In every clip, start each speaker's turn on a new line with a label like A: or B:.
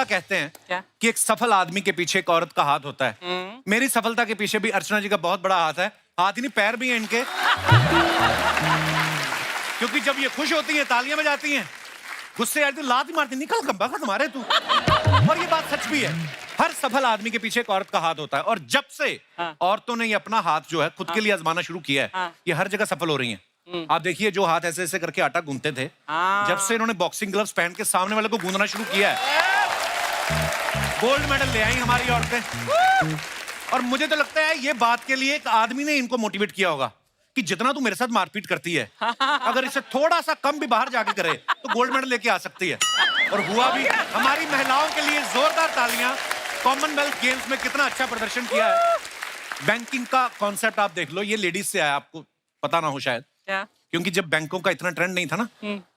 A: कहते हैं
B: क्या?
A: कि एक सफल आदमी के पीछे एक औरत का हाथ होता है। मेरी सफलता के पीछे भी अर्चना जी का बहुत बड़ा हाथ है। हाथ ही नहीं, पैर भी हैं इनके। क्योंकि जब ये खुश होती हैं तालियां बजाती हैं, गुस्से आती लात ही मारती, निकल कब्बा तुम्हारे तू। और ये बात सच भी है, हर सफल आदमी के पीछे एक औरत का हाथ होता है। और जब से औरतों ने ये अपना हाथ जो है खुद के लिए आजमाना शुरू किया है, ये हर जगह सफल हो रही हैं। आप देखिए, जो हाथ ऐसे ऐसे करके आटा गूंथते थे, जब से इन्होंने बॉक्सिंग ग्लव्स पहन के सामने वाले को गूंदना शुरू किया है, गोल्ड मेडल ले आई हमारी औरतें। और मुझे तो लगता है ये बात के लिए एक आदमी ने इनको मोटिवेट किया होगा कि जितना तू मेरे साथ मारपीट करती है, अगर इसे थोड़ा सा कम भी बाहर जाके करे तो गोल्ड मेडल लेके आ सकती है। और हुआ भी। हमारी महिलाओं के लिए जोरदार तालियां। कॉमनवेल्थ गेम्स में कितना अच्छा प्रदर्शन किया है। बैंकिंग का कॉन्सेप्ट आप देख लो, ये लेडीज से आया, आपको पता ना हो शायद।
B: क्या?
A: क्योंकि जब बैंकों का इतना ट्रेंड नहीं था ना,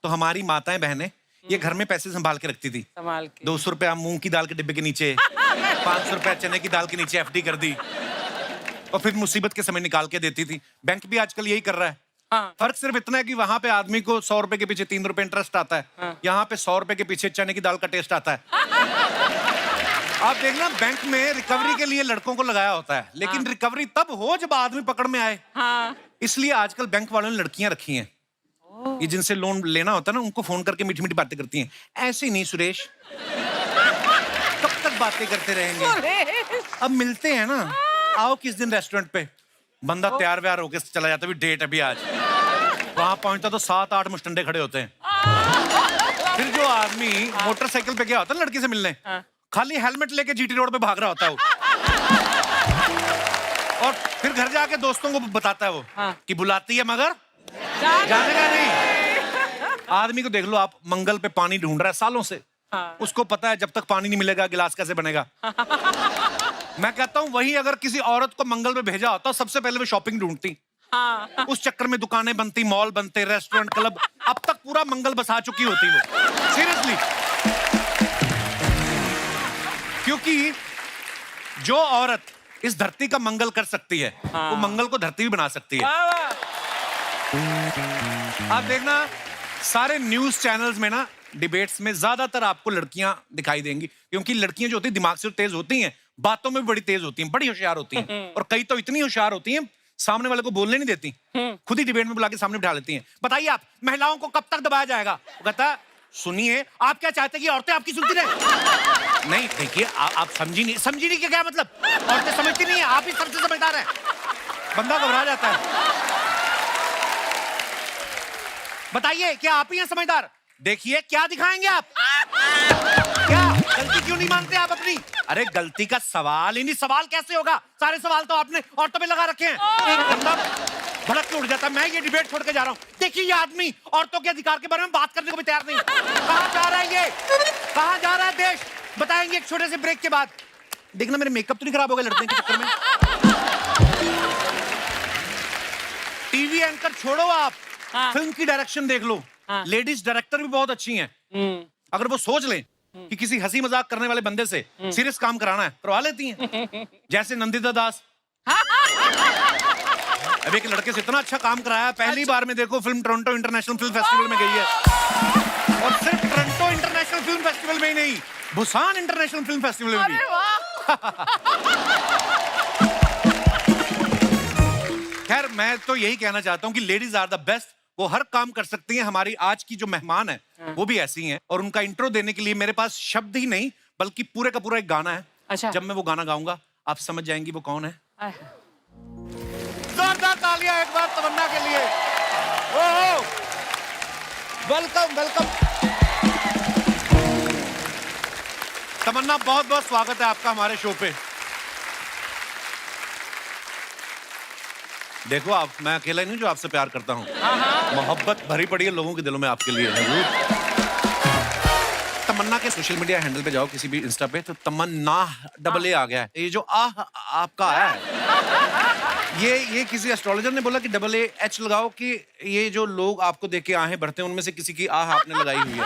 A: तो हमारी माताएं बहनें ये घर में पैसे संभाल के रखती थी।
B: संभाल के
A: 200 रुपया मूंग की दाल के डिब्बे के नीचे, 500 रुपया चने की दाल के नीचे एफडी कर दी, और फिर मुसीबत के समय निकाल के देती थी। बैंक भी आजकल यही कर रहा है। फर्क सिर्फ इतना है कि वहां पे आदमी को 100 रुपए के पीछे 3 रुपए इंटरेस्ट आता है, यहाँ पे 100 रुपए के पीछे चने की दाल का टेस्ट आता है। आप देखना, बैंक में रिकवरी के लिए लड़कों को लगाया होता है, लेकिन रिकवरी तब हो जब आदमी पकड़ में आए। इसलिए आजकल बैंक वालों ने लड़कियां रखी हैं। ये जिनसे लोन लेना होता है ना, उनको फोन करके मीठी मीठी बातें करती हैं। ऐसे नहीं सुरेश, कब तक बातें करते रहेंगे, अब मिलते हैं ना, आओ किस दिन रेस्टोरेंट पे। बंदा तैयार व्यार होके चला जाता है, डेट अभी आज। वहां पहुंचता तो 7-8 मुस्टंडे खड़े होते हैं। फिर जो आदमी मोटरसाइकिल पे गया होता है लड़की से मिलने, खाली हेलमेट लेके जीटी रोड पे भाग रहा होता है वो। और फिर घर जाके दोस्तों को बताता है वो कि बुलाती है मगर जाने का नहीं। आदमी को देख लो आप, मंगल पे पानी ढूंढ रहा है सालों से। उसको पता है जब तक पानी नहीं मिलेगा गिलास कैसे बनेगा। मैं कहता हूं वही अगर किसी औरत को मंगल पे भेजा होता, सबसे पहले वो शॉपिंग ढूंढती। उस चक्कर में दुकानें बनती, मॉल बनते, रेस्टोरेंट, क्लब, अब तक पूरा मंगल बसा चुकी होती वो। सीरियसली। तो जो औरत इस धरती का मंगल कर सकती है, वो मंगल को धरती भी बना सकती है। आप देखना, सारे न्यूज चैनल्स में ना, डिबेट्स में ज्यादातर आपको लड़कियां दिखाई देंगी, क्योंकि लड़कियां जो होती हैं दिमाग से तेज होती हैं, बातों में भी बड़ी तेज होती हैं, बड़ी होशियार होती हैं। और कई तो इतनी होशियार होती हैं, सामने वाले को बोलने नहीं देती, खुद ही डिबेट में बुला के सामने बिठा लेती हैं। बताइए आप, महिलाओं को कब तक दबाया जाएगा? वो कहता है, सुनिए, आप क्या चाहते हैं कि औरतें आपकी सुनती रहे? नहीं, देखिए, आप समझी नहीं कि क्या मतलब? औरतें समझती नहीं है, आप ही सबसे समझदार हैं। बंदा घबरा जाता है। बताइए, क्या आप ही हैं समझदार? देखिए, क्या दिखाएंगे आप? क्या गलती क्यों नहीं मानते आप अपनी? अरे गलती का सवाल ही नहीं, सवाल कैसे होगा? सारे सवाल तो आपने औरतों पे लगा रखे हैं। बंदा भड़क के उड़ जाता है। मैं ये डिबेट छोड़ के जा रहा हूँ। देखिए, ये आदमी औरतों के अधिकार के बारे में बात करने को भी तैयार नहीं। कहाँ जा रहा है ये? कहाँ जा रहा है देश? बताएंगे एक छोटे से ब्रेक के बाद। देखना मेरे मेकअप तो नहीं खराब हो गया लड़ने के चक्कर में। टीवी एंकर छोड़ो आप, फिल्म की डायरेक्शन देख लो। लेडीज डायरेक्टर भी बहुत अच्छी हैं। अगर वो सोच लें कि किसी हंसी मजाक करने वाले बंदे से सीरियस काम कराना है, करवा लेती हैं। जैसे नंदिता दास। अब एक लड़के से इतना अच्छा काम कराया, पहली बार में देखो film Toronto international film festival में गई है। और सिर्फ टोरंटो इंटरनेशनल फिल्म फेस्टिवल में ही नहीं, बुसान इंटरनेशनल फिल्म फेस्टिवल में भी। खैर, मैं तो यही कहना चाहता हूं कि लेडीज आर द बेस्ट। वो हर काम कर सकती हैं। हमारी आज की जो मेहमान है वो भी ऐसी हैं। और उनका इंट्रो देने के लिए मेरे पास शब्द ही नहीं, बल्कि पूरे का पूरा एक गाना है।
B: अच्छा।
A: जब मैं वो गाना गाऊंगा आप समझ जाएंगी वो कौन है। जोरदार तालियां एक बार तमन्ना के लिए। ओहो, वेलकम वेलकम तमन्ना, बहुत बहुत स्वागत है आपका हमारे शो पे। देखो आप, मैं अकेला नहीं जो आपसे प्यार करता हूँ। मोहब्बत भरी पड़ी है लोगों के दिलों में आपके लिए। तमन्ना के सोशल मीडिया हैंडल पे जाओ, किसी भी इंस्टा पे, तो तमन्ना डबल आ गया है। ये जो आपका आया है, ये किसी एस्ट्रोलॉजर ने बोला कि डबल एच लगाओ कि ये जो लोग आपको देख के आहें भरते हैं उनमें से किसी की आपने लगाई हुई है।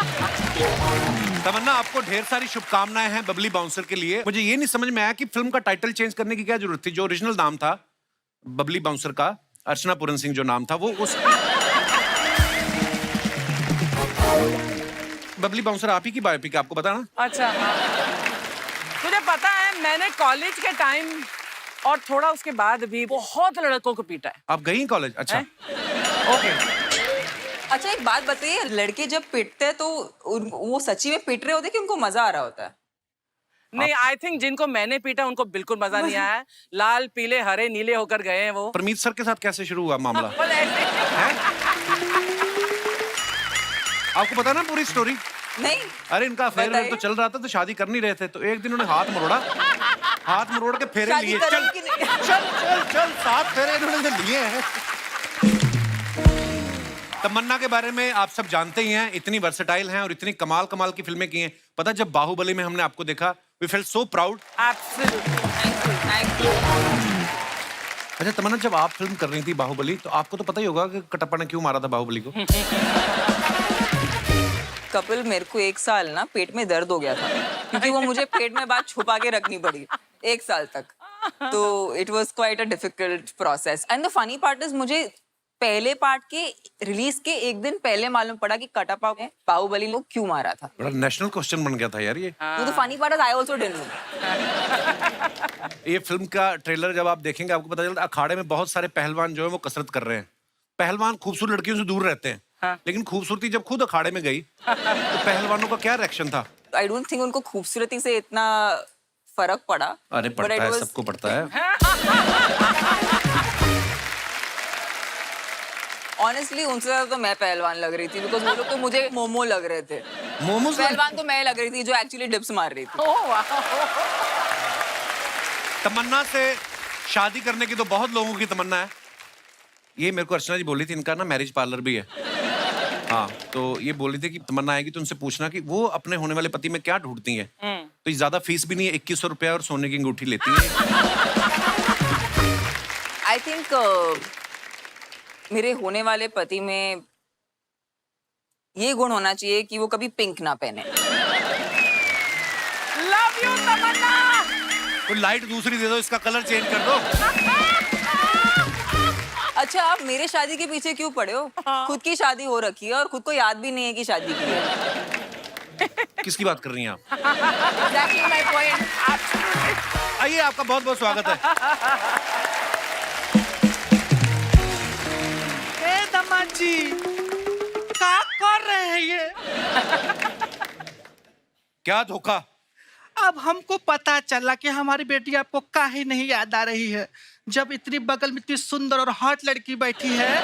A: तमन्ना, आपको ढेर सारी शुभकामनाएं हैं बबली बाउंसर के लिए। मुझे ये नहीं समझ में आया कि फिल्म का टाइटल चेंज करने की क्या जरूरत थी। जो ओरिजिनल नाम था बबली बाउंसर का, अर्चना पूरन सिंह जो नाम था, वो उस बबली बाउंसर आप ही की बायोपिक है, आपको पता ना?
B: अच्छा हाँ। तुझे पता है मैंने कॉलेज के टाइम और थोड़ा उसके बाद भी बहुत लड़कों को पीटा है।
A: आप गई कॉलेज? अच्छा ओके।
C: अच्छा एक बात बताइए, लड़के जब पीटते हैं तो वो सच्ची में पीट रहे होते हैं कि उनको मजा आ रहा होता है?
B: नहीं, आई थिंक जिनको मैंने पीटा उनको बिल्कुल मजा नहीं आया है। लाल पीले हरे नीले होकर गए हैं वो।
A: परमीत सर के साथ कैसे शुरू हुआ मामला?
B: बस ऐसे।
A: आपको पता ना पूरी स्टोरी?
C: नहीं।
A: अरे इनका अफेयर
C: बताइए।
A: तो चल रहा था, तो शादी कर नहीं रहे थे, तो एक दिन उन्होंने हाथ मरोड़ा, हाथ मरोड़ के फेरे
C: शादी
A: लिए।
C: करें
A: चल
C: कि नहीं?
A: चल चल चल 7 फेरे इन्होंने तो लिए हैं। तमन्ना के बारे में आप सब जानते ही हैं, इतनी वर्सेटाइल हैं और इतनी कमाल कमाल की फिल्में की हैं। पता जब बाहुबली में हमने आपको देखा, we felt so proud.
B: Absolutely.
C: Thank you.
A: अच्छा तमन्ना, जब आप फिल्म कर रही थी बाहुबली, तो आपको तो पता ही होगा कि कटप्पा ने क्यों मारा था बाहुबली को?
C: कपिल, मेरे को 1 साल ना पेट में दर्द हो गया था क्योंकि वो मुझे पेट में बात छुपा के रखनी पड़ी 1 साल तक। तो it was quite a difficult process and the funny part is मुझे पहले पार्ट के रिलीज के 1 दिन पहले मालूम पड़ा कि कटप्पा ने बाहुबली को क्यों मारा था।
A: बड़ा नेशनल क्वेश्चन बन गया था यार ये।
C: तो funny part is I also didn't know.
A: ये फिल्म का ट्रेलर जब आप देखेंगे आपको पता चलता है अखाड़े में बहुत सारे पहलवान जो है वो कसरत कर रहे हैं। पहलवान खूबसूरत लड़कियों से दूर रहते हैं, लेकिन खूबसूरती जब खुद अखाड़े में गई तो पहलवानों का क्या रिएक्शन था?
C: आई डोंट थिंक उनको खूबसूरती से इतना फर्क पड़ा।
A: अरे पड़ता है, सबको पड़ता है।
C: ऑनेस्टली उनसे ज्यादा तो मैं पहलवान लग रही थी बिकॉज वो लोग तो मुझे मोमो लग रहे थे।
A: मोमोज
C: पहलवान तो मैं लग रही थी जो एक्चुअली डिप्स मार रही थी।
B: Oh, wow.
A: तमन्ना से शादी करने की तो बहुत लोगों की तमन्ना है। ये मेरे को अर्चना जी बोली थी, इनका ना मैरिज पार्लर भी है। हाँ, तो ये बोली थी कि तमन्ना आएगी तो उनसे पूछना कि वो अपने होने वाले पति में क्या ढूंढती हैं। तो ये ज्यादा फीस भी नहीं है, 2100 रुपया और सोने की अंगूठी लेती है।
C: आई थिंक मेरे होने वाले पति में ये गुण होना चाहिए कि वो कभी पिंक ना पहने।
B: Love you, तमन्ना।
A: तो लाइट दूसरी दे दो, इसका कलर चेंज कर दो।
C: अच्छा, आप मेरे शादी के पीछे क्यों पड़े हो? खुद की शादी हो रखी है और खुद को याद भी नहीं है कि शादी की है।
A: किसकी बात कर रही हैं आप?
C: Exactly my point.
A: आइए, आपका बहुत बहुत स्वागत है।
D: दामाद जी क्या कर रहे हैं ये?
A: क्या धोखा?
D: अब हमको पता चला कि हमारी बेटी आपको काहे नहीं याद आ रही है। जब इतनी बगल में इतनी सुंदर और हॉट लड़की बैठी है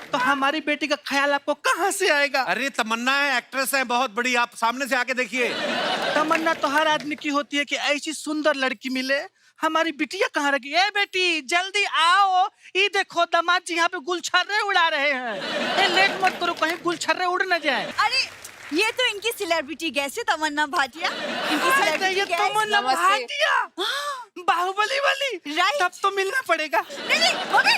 D: तो हमारी बेटी का ख्याल आपको कहाँ से आएगा?
A: अरे तमन्ना है, एक्ट्रेस है बहुत बड़ी, आप सामने से आके देखिए।
D: तमन्ना तो हर आदमी की होती है कि ऐसी सुंदर लड़की मिले। हमारी बिटिया कहाँ रखी? ए बेटी जल्दी आओ, ये देखो दामाद जी यहाँ पे गुलछर्रे उड़ा रहे हैं। ए लेट मत करो, कहीं गुलछर्रे उड़ न जाए।
E: अरे ये तो इनकी सेलिब्रिटी गैस है, तमन्ना भाटिया। इनकी
D: ये
E: सेलिब्रिटी गैस।
D: तमन्ना
C: नमस्ते।
D: भाटिया, बाहुबली वाली।
E: Right.
D: तब तो मिलना पड़ेगा।
E: नहीं मम्मी।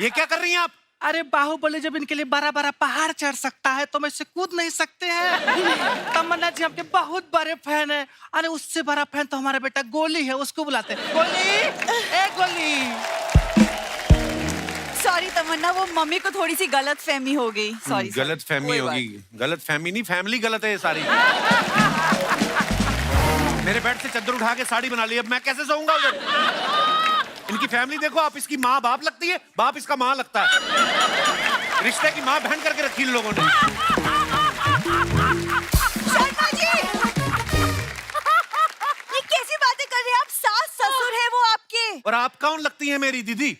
A: ये क्या कर रही हैं आप?
D: अरे बाहुबली जब इनके लिए बड़ा बड़ा पहाड़ चढ़ सकता है तो मैं इससे कूद नहीं सकते हैं? तमन्ना जी आपके बहुत बड़े फैन है। अरे उससे बड़ा फैन तो हमारा बेटा गोली है, उसको बुलाते हैं। गोली, ए गोली।
E: सॉरी तमन्ना, वो मम्मी को थोड़ी सी गलत फहमी हो गई। सॉरी।
A: गलत फहमी
C: कोई
A: होगी। गलत फहमी नहीं, फैमिली गलत है ये सारी। मेरे बेड से चादर उठा के साड़ी बना ली, अब मैं कैसे सोऊंगा उधर? इनकी फैमिली देखो आप, इसकी माँ बाप लगती है, बाप इसका माँ लगता है। रिश्ते की माँ बहन करके रखी इन लोगों ने।
E: शर्मा जी, ये कैसी बातें कर रहे हैं आप? सास ससुर है वो आपके।
A: और आप कौन लगती हैं? मेरी दीदी।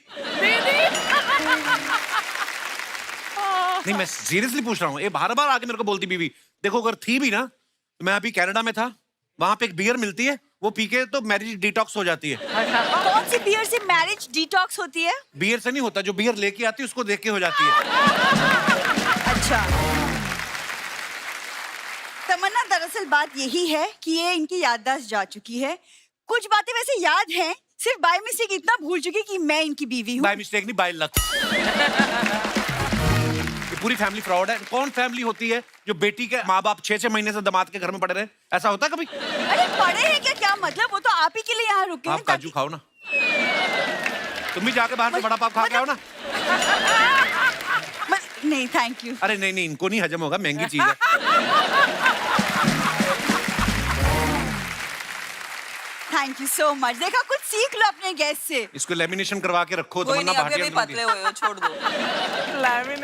A: नहीं, मैं सीरियसली पूछ रहा हूँ। ये बार बार आके मेरे को बोलती बीवी, देखो अगर थी भी ना तो मैं अभी कनाडा में था, वहां पे एक बियर मिलती है, वो पी के तो मैरिज डिटॉक्स हो जाती है।
E: कौन सी बियर से मैरिज डिटॉक्स होती है?
A: बियर से नहीं होता, जो बियर लेके आती है उसको देख के हो जाती है।
E: अच्छा तमन्ना, दरअसल बात यही है कि ये इनकी याददाश्त जा चुकी है। कुछ बातें वैसे याद हैं, सिर्फ बाय मिस्टेक इतना भूल चुकी कि मैं इनकी बीवी हूँ।
A: बाय मिस्टेक नहीं, बाय लक। ये पूरी फैमिली फ्रॉड है। कौन फैमिली होती है जो बेटी के माँ बाप 6-6 महीने से दामाद के घर में पड़े रहे? ऐसा होता है कभी?
E: अरे पढ़े हैं क्या? क्या मतलब? वो तो आप ही के लिए यहाँ रुके हैं
A: आप काजू खाओ ना, तुम भी जाके बाहर से बड़ा पाव खा के आओ ना।
E: नहीं थैंक यू।
A: अरे नहीं नहीं, इनको नहीं हजम होगा, महंगी चीज है।
E: Thank you so much. देखा, कुछ सीख लो अपने गेस्ट से।
A: इसको लेमिनेशन करवा के रखो,
C: कोई
A: तमन्ना
C: नहीं, अभी
A: भाटिया
C: अभी पतले हुए हो, छोड़ दो।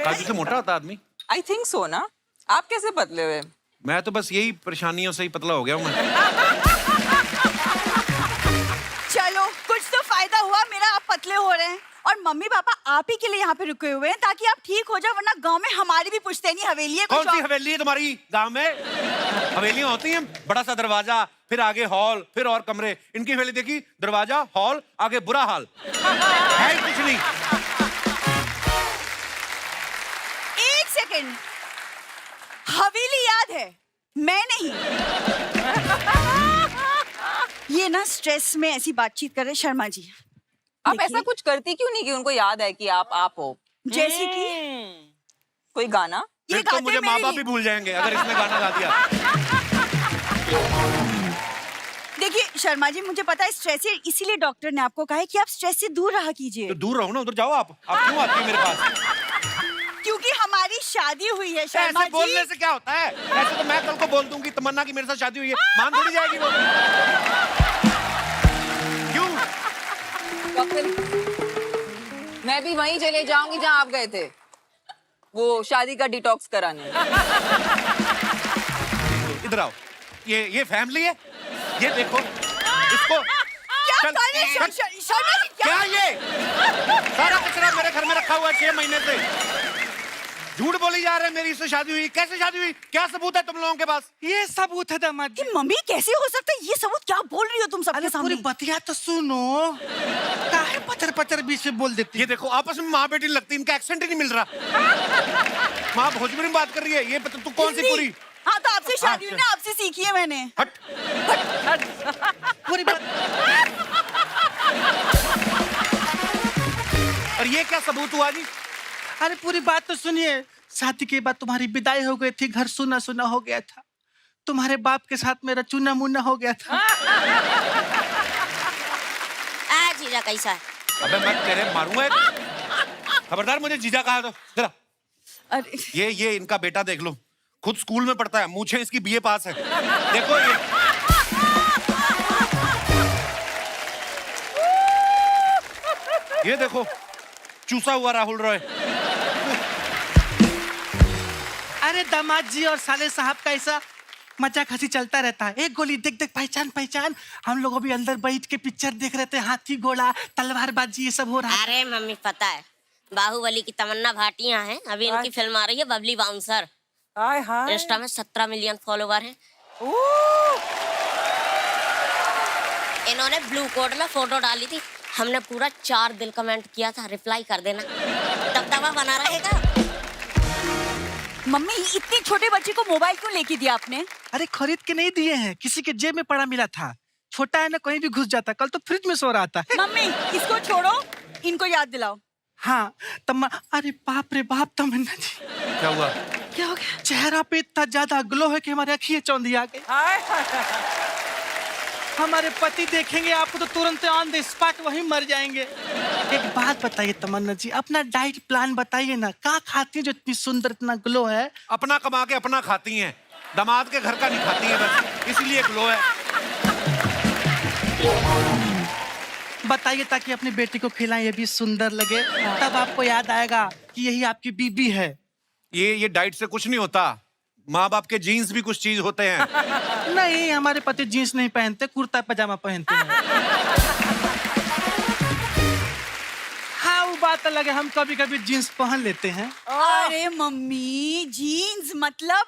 A: काजू से मोटा होता आदमी।
C: आई थिंक सो ना। आप कैसे पतले हुए?
A: मैं तो बस यही परेशानियों से ही पतला हो गया हूँ मैं।
E: चलो, कुछ तो फायदा हुआ मेरा, आप पतले हो रहे हैं। और मम्मी पापा आप ही के लिए यहाँ पे रुके हुए हैं ताकि आप ठीक हो जाओ, वरना गांव में हमारी भी पुश्तैनी हवेली है।
A: कौन सी हवेली है तुम्हारी गांव में? हवेलियां होती हैं, बड़ा सा दरवाजा, फिर आगे हॉल, फिर और कमरे। इनकी हवेली देखी, दरवाजा, हॉल, आगे बुरा हाल है, कुछ नहीं।
E: एक सेकंड, हवेली याद है, मैं नहीं। ये ना स्ट्रेस में ऐसी बातचीत कर रहे शर्मा जी।
C: आप
E: देखिए।
C: ऐसा कुछ करती क्यों नहीं कि उनको याद है कि आप हो?
E: जैसे कि
C: कोई गाना?
E: ये
A: फिर तो
E: गाते
A: मुझे
E: मेरे
A: माँ बाप
E: लिए।
A: भी भूल जाएंगे अगर इसने गाना गा दिया।
E: देखिए शर्मा जी, मुझे पता है स्ट्रेस है, इसीलिए डॉक्टर ने आपको कहा है कि आप स्ट्रेस से दूर रहा कीजिए।
A: तो दूर रहो ना, उधर जाओ आप क्यों आती है मेरे पास?
E: क्योंकि हमारी शादी हुई है शर्मा
A: ऐसे बोलने
E: जी।
A: से क्या होता है? ऐसे तो मैं कल को बोल दूंगी तमन्ना की मेरे साथ शादी हुई है, मान थोड़ी जाएगी वो। क्यों?
C: मैं भी वहीं चले जाऊंगी जहां आप गए थे, वो शादी का डिटॉक्स कराने।
A: इधर आओ, ये फैमिली है, ये देखो इसको।
E: क्या
A: चल,
E: कर रहे हैं
A: चल।
E: शर्मा जी?
A: क्या ये सारा कचरा मेरे घर में रखा हुआ है 6 महीने से? झूठ बोली जा रहे हैं मेरी इससे शादी हुई। कैसे शादी हुई? क्या सबूत है तुम लोगों के पास?
D: ये सबूत है दामाद जी।
E: कि मम्मी कैसे हो सकता है ये सबूत? क्या बोल रही हो तुम सबके
D: अरे
E: सामने?
D: पूरी बतिया तो सुनो, काहे पचर पचर बीच में बोल देती
A: ये देखो, आपस में माँ बेटी लगती, इनका एक्सेंट ही नहीं मिल रहा। माँ भोजपुरी में बात कर रही है, ये तू कौन सी
E: हिंदी?
A: पूरी?
E: हाँ तो आपसे शादी हुई ना, आपसे सीखी है मैंने।
A: हट।
D: पूरी बात।
A: और ये क्या सबूत हुआ जी?
D: अरे पूरी बात तो सुनिए। शादी के बाद तुम्हारी विदाई हो गई थी, घर सुना सुना हो गया था। तुम्हारे बाप के साथ मेरा चुना मुन्ना हो गया था।
F: जीजा कैसा है?
A: अबे मैं तेरे मारूंगा एक। खबरदार मुझे जीजा कहा तो जरा।
E: अरे
A: ये इनका बेटा देख लो, खुद स्कूल में पढ़ता है, मूछें इसकी बीए पास है। देखो ये देखो, चूसा हुआ राहुल रॉय।
D: अरे दामाद जी और साले साहब का ऐसा मजाक हंसी चलता रहता है। एक गोली देख देख पहचान पहचान। हम लोग अभी अंदर बैठ के पिक्चर देख रहे थे, हाथी घोड़ा तलवारबाजी ये सब हो रहा है।
F: अरे मम्मी पता है, बाहुबली की तमन्ना भाटिया हैं, अभी इनकी फिल्म आ रही है बबली बाउंसर।
B: हाय हाय।
F: इंस्टा में 17 मिलियन फॉलोवर हैं। इन्होंने ब्लू कोड में फोटो डाली थी, हमने पूरा 4 दिल कमेंट किया था, रिप्लाई कर देना, दबदबा बना रहेगा।
E: मम्मी, इतने छोटे बच्चे को मोबाइल क्यों लेके दिया आपने?
D: अरे खरीद के नहीं दिए हैं, किसी के जेब में पड़ा मिला था। छोटा है ना, कहीं भी घुस जाता। कल तो फ्रिज में सो रहा था।
E: मम्मी इसको छोड़ो, इनको याद दिलाओ।
D: हाँ अरे बाप रे बाप तमन्ना जी,
A: क्या हुआ?
E: क्या हो गया?
D: चेहरा पे इतना ज्यादा ग्लो है कि हमारे अखियां चौंधी आ गई।
B: हाय हाय।
D: हमारे पति देखेंगे आपको तो तुरंत ऑन द स्पॉट वहीं मर जाएंगे। एक बात बताइए तमन्ना जी, अपना डाइट प्लान बताइए ना, क्या खाती है जो इतनी सुंदर, इतना ग्लो है?
A: अपना कमा के अपना खाती हैं, दामाद के घर का नहीं खाती हैं, बस इसलिए ग्लो है।
D: बताइए ताकि अपनी बेटी को खिलाएं, ये भी सुंदर लगे, तब आपको याद आएगा कि यही आपकी बीबी है।
A: ये डाइट से कुछ नहीं होता, माँ बाप के जीन्स भी कुछ चीज होते हैं।
D: नहीं, हमारे पति जीन्स नहीं पहनते, कुर्ता पजामा पहनते हैं। हाँ वो बात अलग है, हम कभी कभी जीन्स पहन लेते हैं।
E: अरे मम्मी, जीन्स मतलब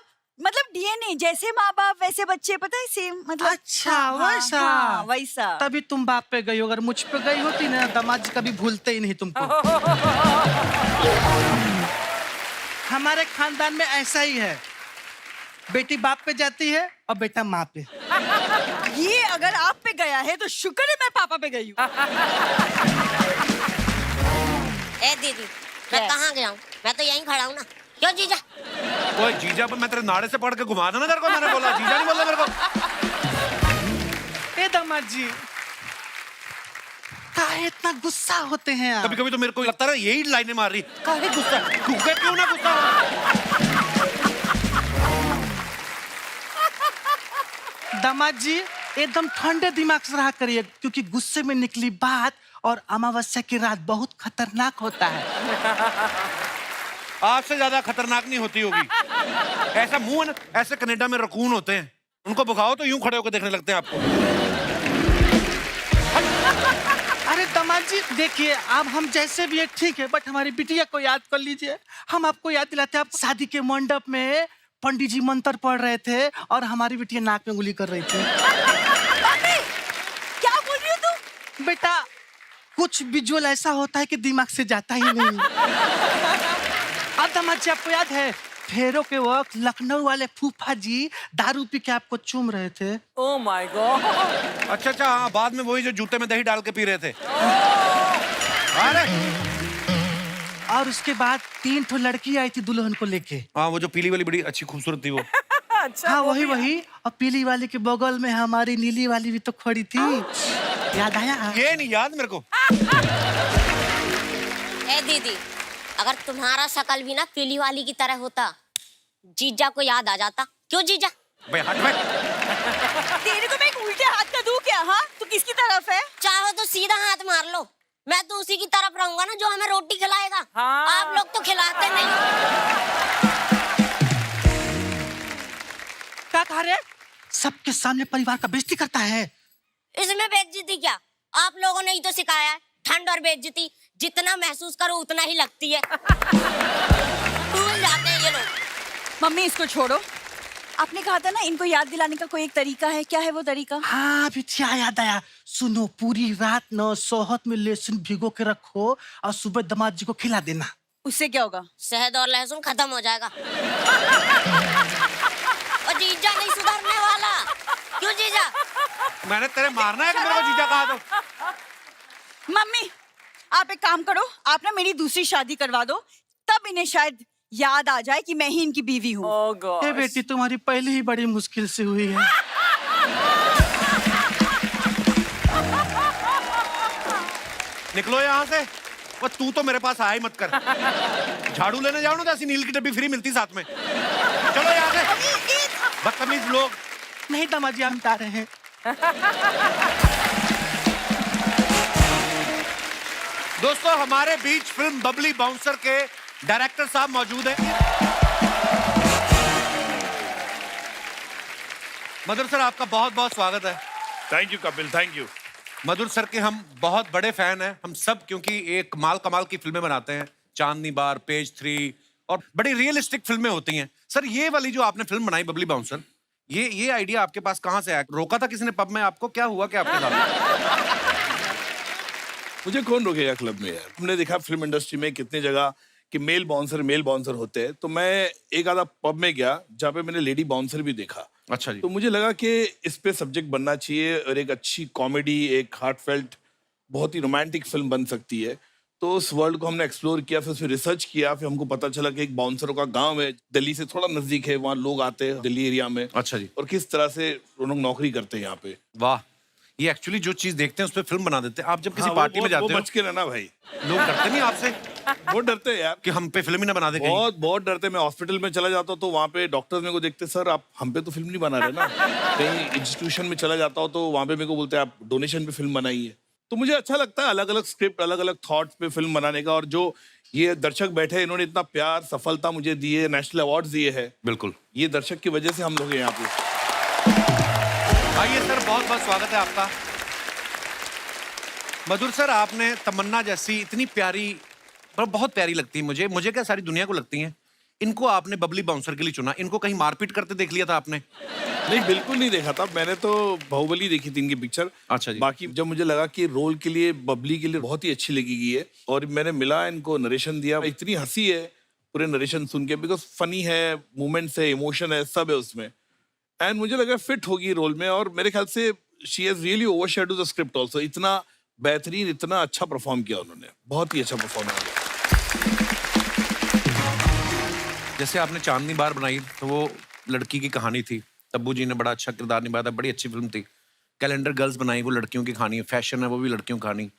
E: डीएनए, जैसे माँ बाप वैसे बच्चे, पता है, सेम मतलब।
D: अच्छा
E: हाँ,
D: वैसा।
E: हाँ, वैसा।
D: तभी तुम बाप पे गई हो, अगर मुझ पे गई होती ना, दामाद जी कभी भूलते ही नहीं तुमको। हमारे खानदान में ऐसा ही है, बेटी बाप पे जाती है और बेटा माँ पे।
E: ये अगर आप पे गया है तो शुक्र है मैं पापा पे गई हूँ।
F: ए दीदी, मैं कहाँ गया हूँ? मैं तो यहीं खड़ा हूँ ना। क्यों जीजा?
A: ओए जीजा पर मैं तेरे नाड़े से पकड़ के घुमा दूं ना तेरे को, मैंने बोला जीजा नहीं बोला मेरे को।
D: ए दामाद जी, काहे इतना गुस्सा होते हैं आप?
A: कभी कभी तो मेरे को लगता है यही लाइनें मार रही, काहे गुस्सा, क्यों ना गुस्सा हो?
D: दामाद जी एकदम ठंडे दिमाग से रहा करिए, क्योंकि गुस्से में निकली बात और अमावस्या की रात बहुत खतरनाक होता है।
A: आपसे ज्यादा खतरनाक नहीं होती होगी। ऐसा मुंह है ना, ऐसे कनाडा में रकून होते हैं, उनको भगाओ तो यूं खड़े होकर देखने लगते हैं आपको।
D: अरे दामाद जी देखिए, अब हम जैसे भी है ठीक है, बट हमारी बिटिया को याद कर लीजिए। हम आपको याद दिलाते हैं, आप शादी के मंडप में पंडित जी मंत्र पढ़ रहे थे और हमारी बिटिया नाक में उंगली कर रही थी।
E: क्या बोल रही हो तुम?
D: बेटा कुछ विजुअल ऐसा होता है कि दिमाग से जाता ही नहीं। अब दामाद जी आपको याद है फेरों के वक्त लखनऊ वाले फूफा जी दारू पी के आपको चूम रहे थे?
B: Oh my God.
A: अच्छा, हाँ, बाद में वही जो जूते में दही डाल के पी रहे थे। अरे
D: और उसके बाद 3 ठो लड़की आई थी दुल्हन को लेके।
A: हाँ, वो जो पीली वाली बड़ी अच्छी खूबसूरत थी वो।
B: अच्छा,
D: हाँ
B: वो
D: वही
B: भी-
D: वही, और पीली वाली के बगल में हमारी नीली वाली भी तो खड़ी थी। याद आया?
A: ये नहीं याद मेरे को।
F: ए दीदी, अगर तुम्हारा शकल भी ना पीली वाली की तरह होता, जीजा को याद आ जाता। क्यों जीजा?
A: भाई हट भाई।
E: तेरे को मैं एक उल्टे हाथ का दूं क्या? हाँ, तू किसकी तरफ है?
F: चाहो तो सीधा हाथ मार लो, मैं तो उसी की तरफ रहूंगा ना जो हमें रोटी खिलाएगा।
B: हाँ।
F: आप लोग तो खिलाते नहीं।
D: क्या कह रहे? सबके सामने परिवार का बेइज्जती करता है।
F: इसमें बेइज्जती क्या? आप लोगों ने ही तो सिखाया है, ठंड और बेइज्जती जितना महसूस करो उतना ही लगती है। भूल जाते हैं ये लोग।
E: मम्मी इसको छोड़ो। आपने कहा था ना इनको याद दिलाने का कोई एक तरीका है, क्या है वो तरीका?
D: हाँ बिटिया याद आया। सुनो, पूरी रात न सोहत में लहसुन भिगो के रखो और सुबह दामाद जी को खिला देना।
E: उससे क्या होगा?
F: शहद और लहसुन खत्म हो जाएगा। और जीजा नहीं सुधरने वाला। क्यों जीजा?
A: मैंने तेरे मारना है कि मेरे को जीजा कहा तो?
E: मम्मी आप एक काम करो, आप ना मेरी दूसरी शादी करवा दो, तब इन्हें शायद याद आ जाए कि मैं ही इनकी बीवी हूँ।
B: ओह गॉड।
D: ए बेटी, तुम्हारी पहले ही बड़ी मुश्किल से हुई है।
A: निकलो यहाँ से। वो तू तो मेरे पास आया ही मत कर। झाड़ू लेने जाओ ना तो ऐसी नील की डब्बी फ्री मिलती साथ में। चलो यहाँ से, बदतमीज लोग।
D: नहीं दामाद जी, हम बता रहे हैं।
A: दोस्तों, हमारे बीच फिल्म बबली बाउंसर के डायरेक्टर साहब मौजूद हैं। मधुर सर, आपका बहुत बहुत स्वागत है।
G: Thank you Kapil, thank you.
A: Madhur sir के हम बहुत बड़े फैन हैं, हम सब, क्योंकि एक कमाल की फिल्में बनाते हैं। चांदनी बार, पेज 3 और बड़ी रियलिस्टिक फिल्में होती हैं। सर, ये वाली जो आपने फिल्म बनाई बबली बाउंसर, ये आइडिया आपके पास कहाँ से आया? रोका था किसी ने पब में आपको? क्या हुआ क्या आपके साथ?
G: मुझे कौन रोकेगा क्लब में यार। हमने देखा फिल्म इंडस्ट्री में कितने जगह कि मेल बाउंसर होते हैं, तो मैं एक आधा पब में गया जहाँ पे मैंने लेडी बाउंसर भी देखा।
A: अच्छा जी।
G: तो मुझे लगा कि इस पे सब्जेक्ट बनना चाहिए और एक अच्छी कॉमेडी, एक हार्टफेल्ट, बहुत ही रोमांटिक फिल्म बन सकती है। तो उस वर्ल्ड को हमने एक्सप्लोर किया, फिर रिसर्च किया, फिर हमको पता चला कि एक बाउंसरों का गांव है, दिल्ली से थोड़ा नजदीक है, वहाँ लोग आते हैं दिल्ली एरिया में।
A: अच्छा जी।
G: और किस तरह से वो लोग नौकरी करते हैं यहाँ पे।
A: वाह, ये एक्चुअली जो चीज देखते हैं उस पर फिल्म बना देते हैं। आप जब किसी
G: हाँ,
A: पार्टी में
G: वो
A: जाते हो,
G: बच के रहना भाई।
A: लोग डरते नहीं आपसे
G: बहुत डरते हैं यार,
A: कि हम पे फिल्म ही ना बना दे कहीं?
G: बहुत डरते। मैं हॉस्पिटल में चला जाता हूँ तो वहाँ पे डॉक्टर्स मेरे को देखते, सर आप हम पे तो फिल्म नहीं बना रहे ना। कहीं इंस्टीट्यूशन में चला जाता हूँ तो वहाँ पे मेरे को बोलते हैं आप डोनेशन पे फिल्म बनाइए। तो मुझे अच्छा लगता है अलग अलग स्क्रिप्ट, अलग अलग थॉट्स पे फिल्म बनाने का। और जो ये दर्शक बैठे हैं, इन्होंने इतना प्यार, सफलता मुझे दी है, नेशनल अवार्ड दिए है।
A: बिल्कुल,
G: ये दर्शक की वजह से हम लोग हैं यहाँ पे।
A: आइए सर, बहुत बहुत स्वागत है आपका। मधुर सर, आपने तमन्ना जैसी इतनी प्यारी, पर बहुत प्यारी लगती है मुझे क्या सारी दुनिया को लगती हैं, इनको आपने बबली बाउंसर के लिए चुना। इनको कहीं मारपीट करते देख लिया था आपने?
G: नहीं, बिल्कुल नहीं देखा था मैंने। तो बाहुबली देखी थी इनकी पिक्चर।
A: अच्छा जी।
G: बाकी जब मुझे लगा कि रोल के लिए, बबली के लिए बहुत ही अच्छी लगेगी है, और मैंने मिला, इनको नरेशन दिया, इतनी हंसी है पूरे नरेशन सुन के, बिकॉज फनी है, मूवमेंट्स है, इमोशन है, सब है उसमें। एंड मुझे लगा फिट होगी रोल में, और मेरे ख्याल से she has really overshadowed the script also. इतना बेहतरीन, इतना अच्छा परफॉर्म किया उन्होंने, बहुत ही अच्छा परफॉर्म किया।
A: जैसे आपने चांदनी बार बनाई तो वो लड़की की कहानी थी, तब्बू जी ने बड़ा अच्छा किरदार निभाया था, बड़ी अच्छी फिल्म थी। कैलेंडर गर्ल्स बनाई, वो लड़कियों की कहानी है, फैशन है वो भी लड़कियों की कहानी।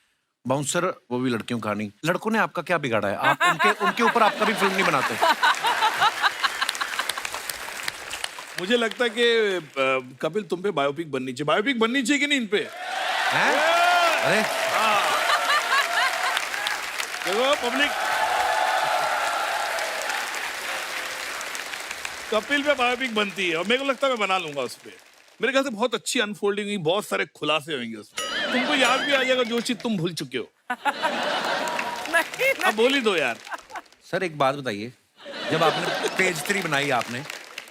A: बाउंसर, वो भी लड़कियों की कहानी। लड़कों ने आपका क्या बिगाड़ा है? आप उनके ऊपर आप कभी फिल्म नहीं बनाते?
G: मुझे लगता है कि कपिल तुम पे बायोपिक बननी चाहिए। बायोपिक बननी चाहिए कि नहीं इन पे?
A: हैं? अरे
G: देखो पब्लिक, कपिल पे बायोपिक बनती है और मेरे को लगता है मैं बना लूंगा उस पे। मेरे ख्याल से बहुत अच्छी अनफोल्डिंग हुई, बहुत सारे खुलासे होंगे उसमें। तुमको याद भी आ जाएगा जो चीज तुम भूल चुके हो।
B: नहीं,
G: अब बोल ही दो यार।
A: सर एक बात बताइए, जब आपने पेज 3 बनाई, आपने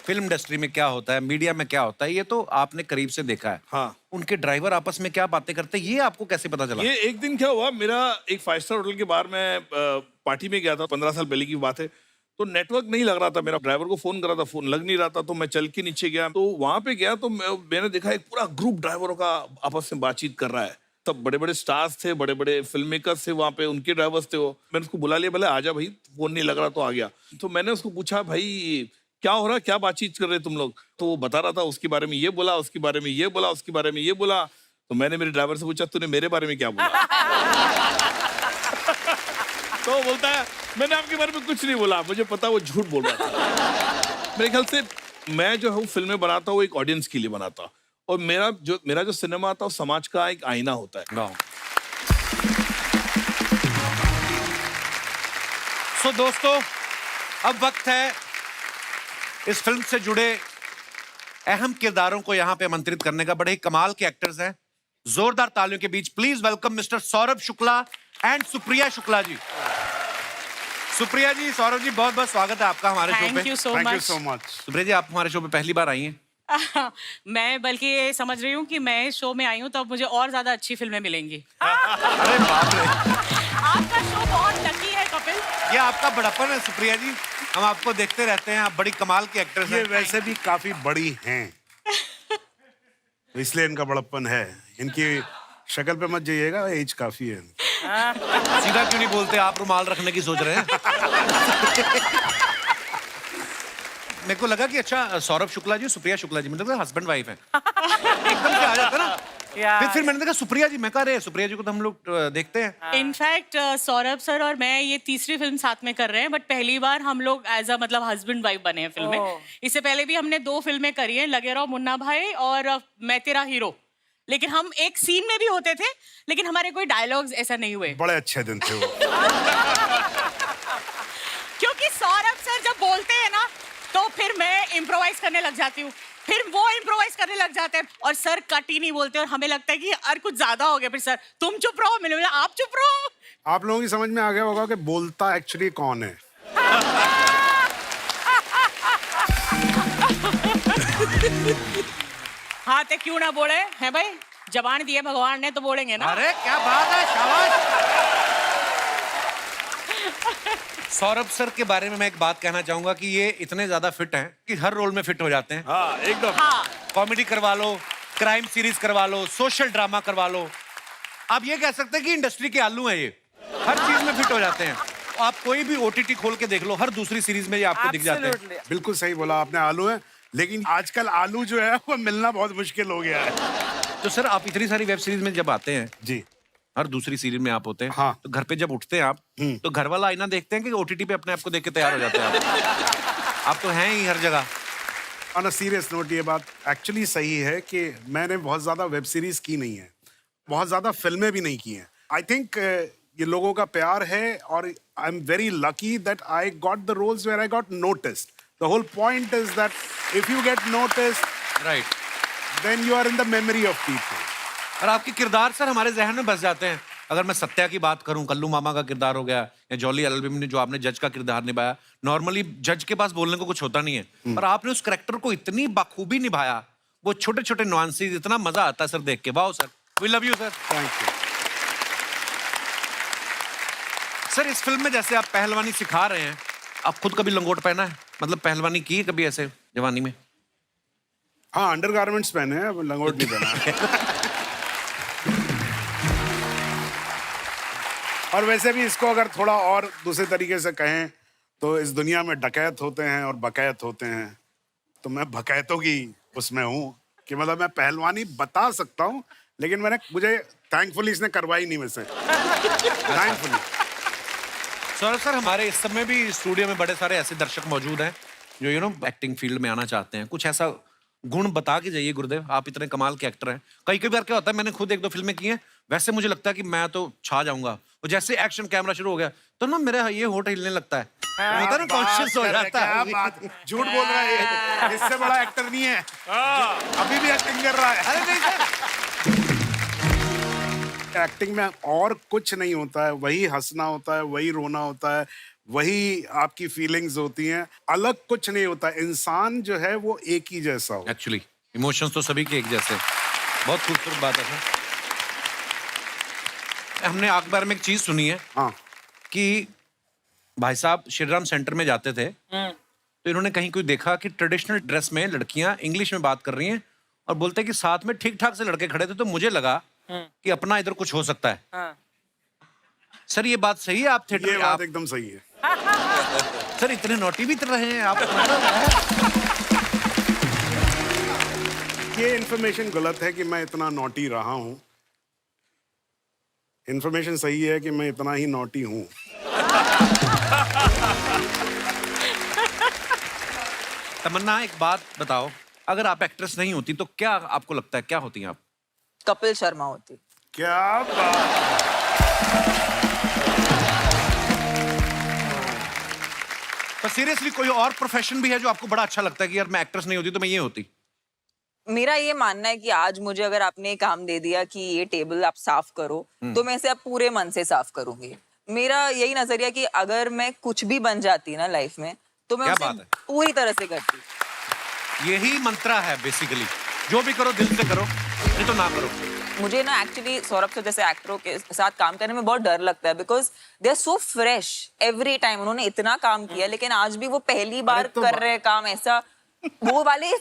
A: फिल्म इंडस्ट्री में क्या होता है, मीडिया में क्या होता है, ये तो आपने करीब से देखा है।
G: हाँ।
A: उनके ड्राइवर आपस में क्या बातें करते हैं, ये आपको कैसे पता चला?
G: ये एक दिन क्या हुआ, मेरा एक 5 स्टार होटल के बाहर में पार्टी में गया था, 15 साल पहले की बात है। तो नेटवर्क नहीं लग रहा था, मेरा ड्राइवर को फोन करा था, फोन लग नहीं रहा था, तो मैं चल के नीचे गया। तो वहां पे गया तो मैंने देखा एक पूरा ग्रुप ड्राइवरों का आपस में बातचीत कर रहा है। तब बड़े बड़े स्टार्स थे, बड़े बड़े फिल्म मेकर्स थे वहां पे, उनके ड्राइवर्स थे वो। मैंने उसको बुला लिया, बोले आजा भाई, फोन नहीं लग रहा, तो आ गया। तो मैंने उसको पूछा, भाई क्या हो रहा है, क्या बातचीत कर रहे तुम लोग? तो वो बता रहा था, उसके बारे में ये बोला, उसके बारे में ये बोला, उसके बारे में ये बोला। तो मैंने मेरे ड्राइवर से पूछा, तूने मेरे बारे में क्या बोला? तो वो बोलता है, मैंने आपके बारे में कुछ नहीं बोला, मुझे पता वो झूठ बोल रहा था। मेरे ख्याल से मैं जो हूँ फिल्में बनाता हूँ एक ऑडियंस के लिए बनाता, और मेरा जो सिनेमा आता है वो समाज का एक आईना होता है।
A: सो दोस्तों, अब वक्त है इस फिल्म से जुड़े अहम किरदारों को यहाँ पे आमंत्रित करने का। बड़े ही कमाल के एक्टर्स हैं। जोरदार तालियों के बीच please welcome mister Saurabh Shukla and Supriya Shukla ji. Supriya ji, Saurabh ji, बहुत बहुत स्वागत है आपका हमारे शो पे।
B: Thank you so much.
A: Supriya ji, आप हमारे शो पे पहली बार आई हैं।
H: मैं बल्कि ये समझ रही हूँ कि मैं इस शो में आई हूँ तो अब मुझे और ज्यादा अच्छी फिल्में मिलेंगी।
A: अरे बाप रे,
H: आपका शो बहुत लकी है कपिल।
A: ये आपका बड़प्पन है सुप्रिया जी, हम आपको देखते रहते हैं, आप बड़ी कमाल की एक्ट्रेस
I: ये
A: हैं।
I: वैसे भी काफी बड़ी हैं, तो इसलिए इनका बड़प्पन है। इनकी शक्ल पे मत जाइएगा, एज काफी है।
A: सीधा क्यों नहीं बोलते, आप रुमाल रखने की सोच रहे हैं? मेरे को लगा कि अच्छा सौरभ शुक्ला जी, सुप्रिया शुक्ला जी, मतलब हस्बैंड वाइफ हैं। एकदम से आ जाता ना। फिर मैंने देखा सुप्रिया जी, मैं कह रहे सुप्रिया जी को तो हम लोग देखते हैं।
H: इनफैक्ट सौरभ सर और मैं ये तीसरी फिल्म साथ में कर रहे हैं, बट पहली बार हम लोग एज अ मतलब हस्बैंड वाइफ बने हैं फिल्म में। इससे पहले भी हमने 2 फिल्में करी हैं, लगे रहो मुन्ना भाई और मैं तेरा हीरो। लेकिन हम एक सीन में भी होते थे, लेकिन हमारे कोई डायलॉग्स ऐसा नहीं हुए।
I: बड़े अच्छे दिन थे वो।
H: क्योंकि सौरभ सर जब बोलते हैं ना, तो फिर मैं इम्प्रोवाइज करने लग जाती हूँ, फिर वो इम्प्रोवाइज करने लग जाते हैं, और सर कट ही नहीं बोलते, और हमें लगता है कि यार कुछ ज्यादा हो गया। फिर सर तुम चुप रहो, मैंने बोला आप चुप रहो।
I: आप लोगों की समझ में आ गया होगा कि बोलता एक्चुअली कौन है।
H: हाँ तो क्यों ना बोले हैं भाई, जबान दिए भगवान ने तो बोलेंगे ना।
A: अरे क्या बात है, शाबाश। सौरभ सर के बारे में मैं एक बात कहना चाहूंगा कि ये इतने ज्यादा फिट हैं कि हर रोल में फिट हो जाते हैं।
G: हाँ एकदम।
H: हाँ
A: कॉमेडी करवा लो, क्राइम सीरीज करवा लो, सोशल ड्रामा करवा लो, आप ये कह सकते हैं कि इंडस्ट्री के आलू हैं ये, हर चीज में फिट हो जाते हैं। आप कोई भी ओटीटी खोल के देख लो, हर दूसरी सीरीज में ये आपको दिख जाते हैं।
B: Absolutely.
I: बिल्कुल सही बोला आपने, आलू है। लेकिन आजकल आलू जो है वो मिलना बहुत मुश्किल हो गया है।
A: तो सर आप इतनी सारी वेब सीरीज में जब आते हैं,
I: जी,
A: हर दूसरी सीरीज में आप होते हैं,
I: हाँ।
A: तो घर पे जब उठते हैं आप, तो घर वाला आईना देखते हैं कि ओटीटी पे अपने आप को देख के तैयार हो जाते हैं आप तो हैं ही हर जगह।
I: ऑन अ सीरियस नोट, ये बात एक्चुअली सही है कि मैंने बहुत ज्यादा वेब सीरीज की नहीं है, बहुत ज्यादा फिल्में भी नहीं की हैं। आई थिंक ये लोगों का प्यार है, और I am very lucky that I got the roles where I got noticed. The whole point is that if you get noticed,
A: right,
I: then you are in the memory of people.
A: और आपके किरदार sir हमारे जहन में बस जाते हैं। अगर मैं सत्या की बात करूं, कल्लू मामा का किरदार हो गया, या जॉली एल्बम ने जो आपने जज का किरदार निभाया, नॉर्मली जज के पास बोलने को कुछ होता नहीं है, पर आपने उस कैरेक्टर को इतनी बखूबी निभाया, वो छोटे छोटे नुआंसेस, इतना मजा आता है सर देख के। Wow sir, we love you sir.
I: Thank you.
A: Sir इस फिल्म में जैसे आप पहलवानी सिखा रहे हैं, आप खुद कभी लंगोट पहना है, मतलब पहलवानी की है कभी ऐसे जवानी में?
I: हाँ, अंडरगारमेंट्स पहने हैं, लंगोट नहीं पहना। और वैसे भी इसको अगर थोड़ा और दूसरे तरीके से कहें तो इस दुनिया में डकैत होते हैं और बकैत होते हैं, तो मैं बकैतों की उसमें हूँ कि मतलब मैं पहलवानी बता सकता हूँ, लेकिन मुझे थैंकफुली इसने करवाई नहीं मुझसे, थैंकफुली।
A: सौरभ सर, हमारे इस समय भी स्टूडियो में बड़े सारे ऐसे दर्शक मौजूद हैं जो एक्टिंग फील्ड में आना चाहते हैं। कुछ ऐसा गुण बता के जाइए गुरुदेव, आप इतने कमाल के एक्टर हैं। कई कई बार क्या होता है, मैंने खुद 1-2 फिल्में की हैं, वैसे मुझे लगता है कि मैं तो छा जाऊंगा, और जैसे एक्शन कैमरा शुरू हो गया तो ना मेरा ये होठ हिलने लगता है, होता है ना, कॉन्शियस हो जाता है।
I: क्या बात, झूठ बोल रहा है, इससे बड़ा एक्टर नहीं है, अभी भी एक्टिंग कर रहा है।
A: अरे नहीं सर,
I: एक्टिंग में और कुछ नहीं होता है, वही हंसना होता है, वही रोना होता है, वही आपकी फीलिंग्स होती हैं, अलग कुछ नहीं होता। इंसान जो है वो एक ही जैसा हो।
A: एक्चुअली इमोशंस तो सभी के एक जैसे। बहुत खूबसूरत बात है सर। हमने अखबार में एक चीज सुनी है
I: हाँ,
A: कि भाई साहब श्री राम सेंटर में जाते थे तो इन्होंने कहीं कोई देखा कि ट्रेडिशनल ड्रेस में लड़कियां इंग्लिश में बात कर रही हैं और बोलते हैं कि साथ में ठीक ठाक से लड़के खड़े थे, तो मुझे लगा कि अपना इधर कुछ हो सकता है। सर ये बात सही है? आप थिएटर
I: ये
A: में
I: बात
A: आप
I: एकदम सही है।
A: सर इतने नोटी भी रहे हैं आप।
I: ये इन्फॉर्मेशन गलत है कि मैं इतना नॉटी रहा हूँ। इन्फॉर्मेशन सही है कि मैं इतना ही नॉटी हूँ।
A: तमन्ना, एक बात बताओ, अगर आप एक्ट्रेस नहीं होती तो क्या आपको लगता है क्या होती हैं आप?
C: कपिल शर्मा होती।
I: क्या बात।
A: पर सीरियसली कोई और प्रोफेशन भी है जो आपको बड़ा अच्छा लगता है कि यार मैं एक्ट्रेस नहीं होती तो मैं ये होती?
C: मेरा ये मानना है कि आज मुझे अगर आपने काम दे दिया कि ये टेबल आप साफ करो, तो मैं इसे अब पूरे मन से साफ करूंगी। मेरा यही नजरिया कि अगर मैं कुछ भी बन जाती ना लाइफ में, तो मैं
A: क्या
C: उसे
A: बात है?
C: पूरी तरह से करती।
A: यही मंत्रा है बेसिकली, जो भी करो दिल से करो, नहीं तो ना करो।
C: मुझे ना एक्चुअली सौरभ से जैसे एक्टरों के साथ काम करने में बहुत डर लगता है, because they are so fresh every time. उन्होंने इतना काम किया, लेकिन आज भी वो पहली बार कर रहे हैं काम, ऐसा वो वाले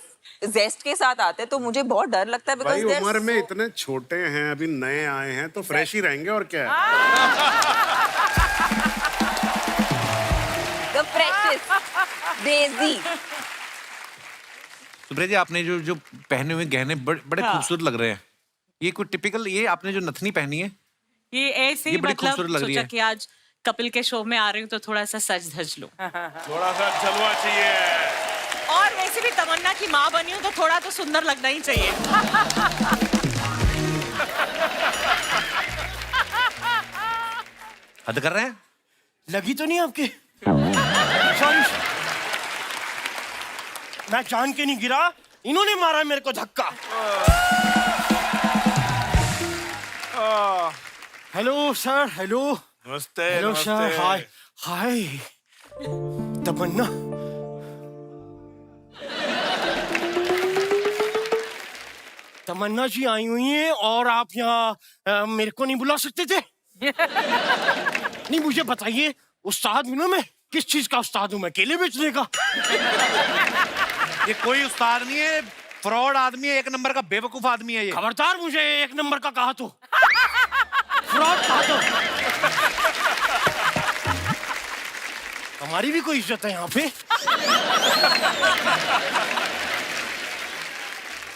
C: जेस्ट के साथ आते हैं, तो मुझे बहुत डर लगता है।
I: भाई
C: बिकॉज
I: उम्र में इतने छोटे हैं, अभी नए आए हैं, तो फ्रेश ही रहेंगे और क्या है।
C: द फ्रेशेस्ट देसी।
A: सुप्रिया जी, आपने जो पहने हुए गहने बड़े खूबसूरत लग रहे हैं। ये कोई टिपिकल, ये आपने जो नथनी पहनी है
H: ये ऐसे
A: ये
H: ही
A: बड़ी
H: मतलब
A: खूबसूरत लग रही
H: सोचा
A: है।
H: कि आज कपिल के शो में आ रही हूँ तो थोड़ा सा सज धज लूं।
G: थोड़ा सा जलवा चाहिए।
H: और वैसे भी तमन्ना की माँ बनी हूँ तो थोड़ा तो सुंदर लगना ही चाहिए।
A: हद कर रहे हैं।
J: लगी तो नहीं आपके? सॉरी, मैं जान के नहीं गिरा, इन्होंने मारा मेरे को धक्का। Hello sir, hello.
G: नमस्ते।
J: हेलो सर, हाय हाय। तमन्ना, तमन्ना जी आई हुई हैं और आप यहाँ मेरे को नहीं बुला सकते थे? नहीं, मुझे बताइए, उस्ताद हूं ना मैं। किस चीज का उस्ताद हूँ मैं? केले बेचने का?
A: ये कोई उस्ताद नहीं है, फ्रॉड आदमी है, 1 नंबर का बेवकूफ आदमी है ये।
J: खबरदार मुझे 1 नंबर का कहा तो, फ्रॉड कहा तो। हमारी भी कोई इज्जत है यहाँ पे।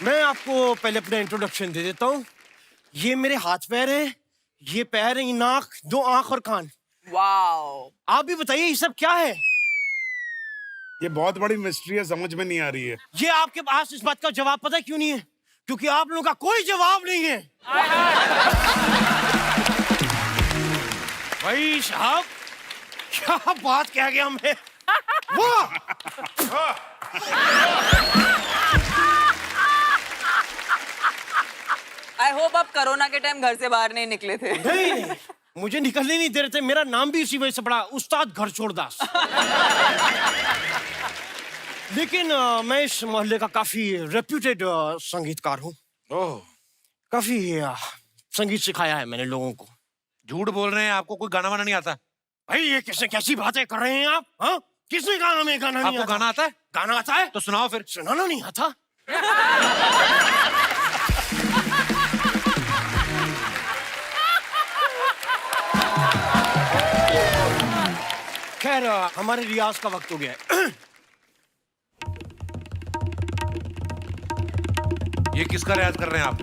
J: मैं आपको पहले अपना इंट्रोडक्शन दे देता हूँ। ये मेरे हाथ पैर है, ये पैर है, ये नाक, 2 आंख और कान।
C: वाओ।
J: आप भी बताइए ये सब क्या है?
I: ये बहुत बड़ी मिस्ट्री है, समझ में नहीं आ रही है।
J: ये आपके पास इस बात का जवाब पता क्यों नहीं है? क्योंकि आप लोगों का कोई जवाब नहीं है। भाई साहब, क्या बात कह गया मैं? वाह!
C: आई होप आप कोरोना के टाइम घर से बाहर नहीं निकले थे।
J: नहीं नहीं, मुझे निकलने नहीं दे रहे थे। मेरा नाम भी इसी वजह से पड़ा, उस्ताद घर छोड़दास। लेकिन मैं इस मोहल्ले का काफी रेप्यूटेड संगीतकार हूँ। काफी संगीत सिखाया है मैंने लोगों को।
A: झूठ बोल रहे हैं, आपको कोई गाना वाना नहीं आता?
J: भाई ये कैसी बातें कर रहे हैं आप? हाँ, किसने कहा हमें गाना नहीं
A: आपको
J: आता?
A: गाना आता है?
J: गाना आता है
A: तो सुनाओ फिर।
J: सुनाना नहीं आता? खैर, हमारे रियाज का वक्त हो गया है।
A: ये किसका रियाज कर रहे हैं आप?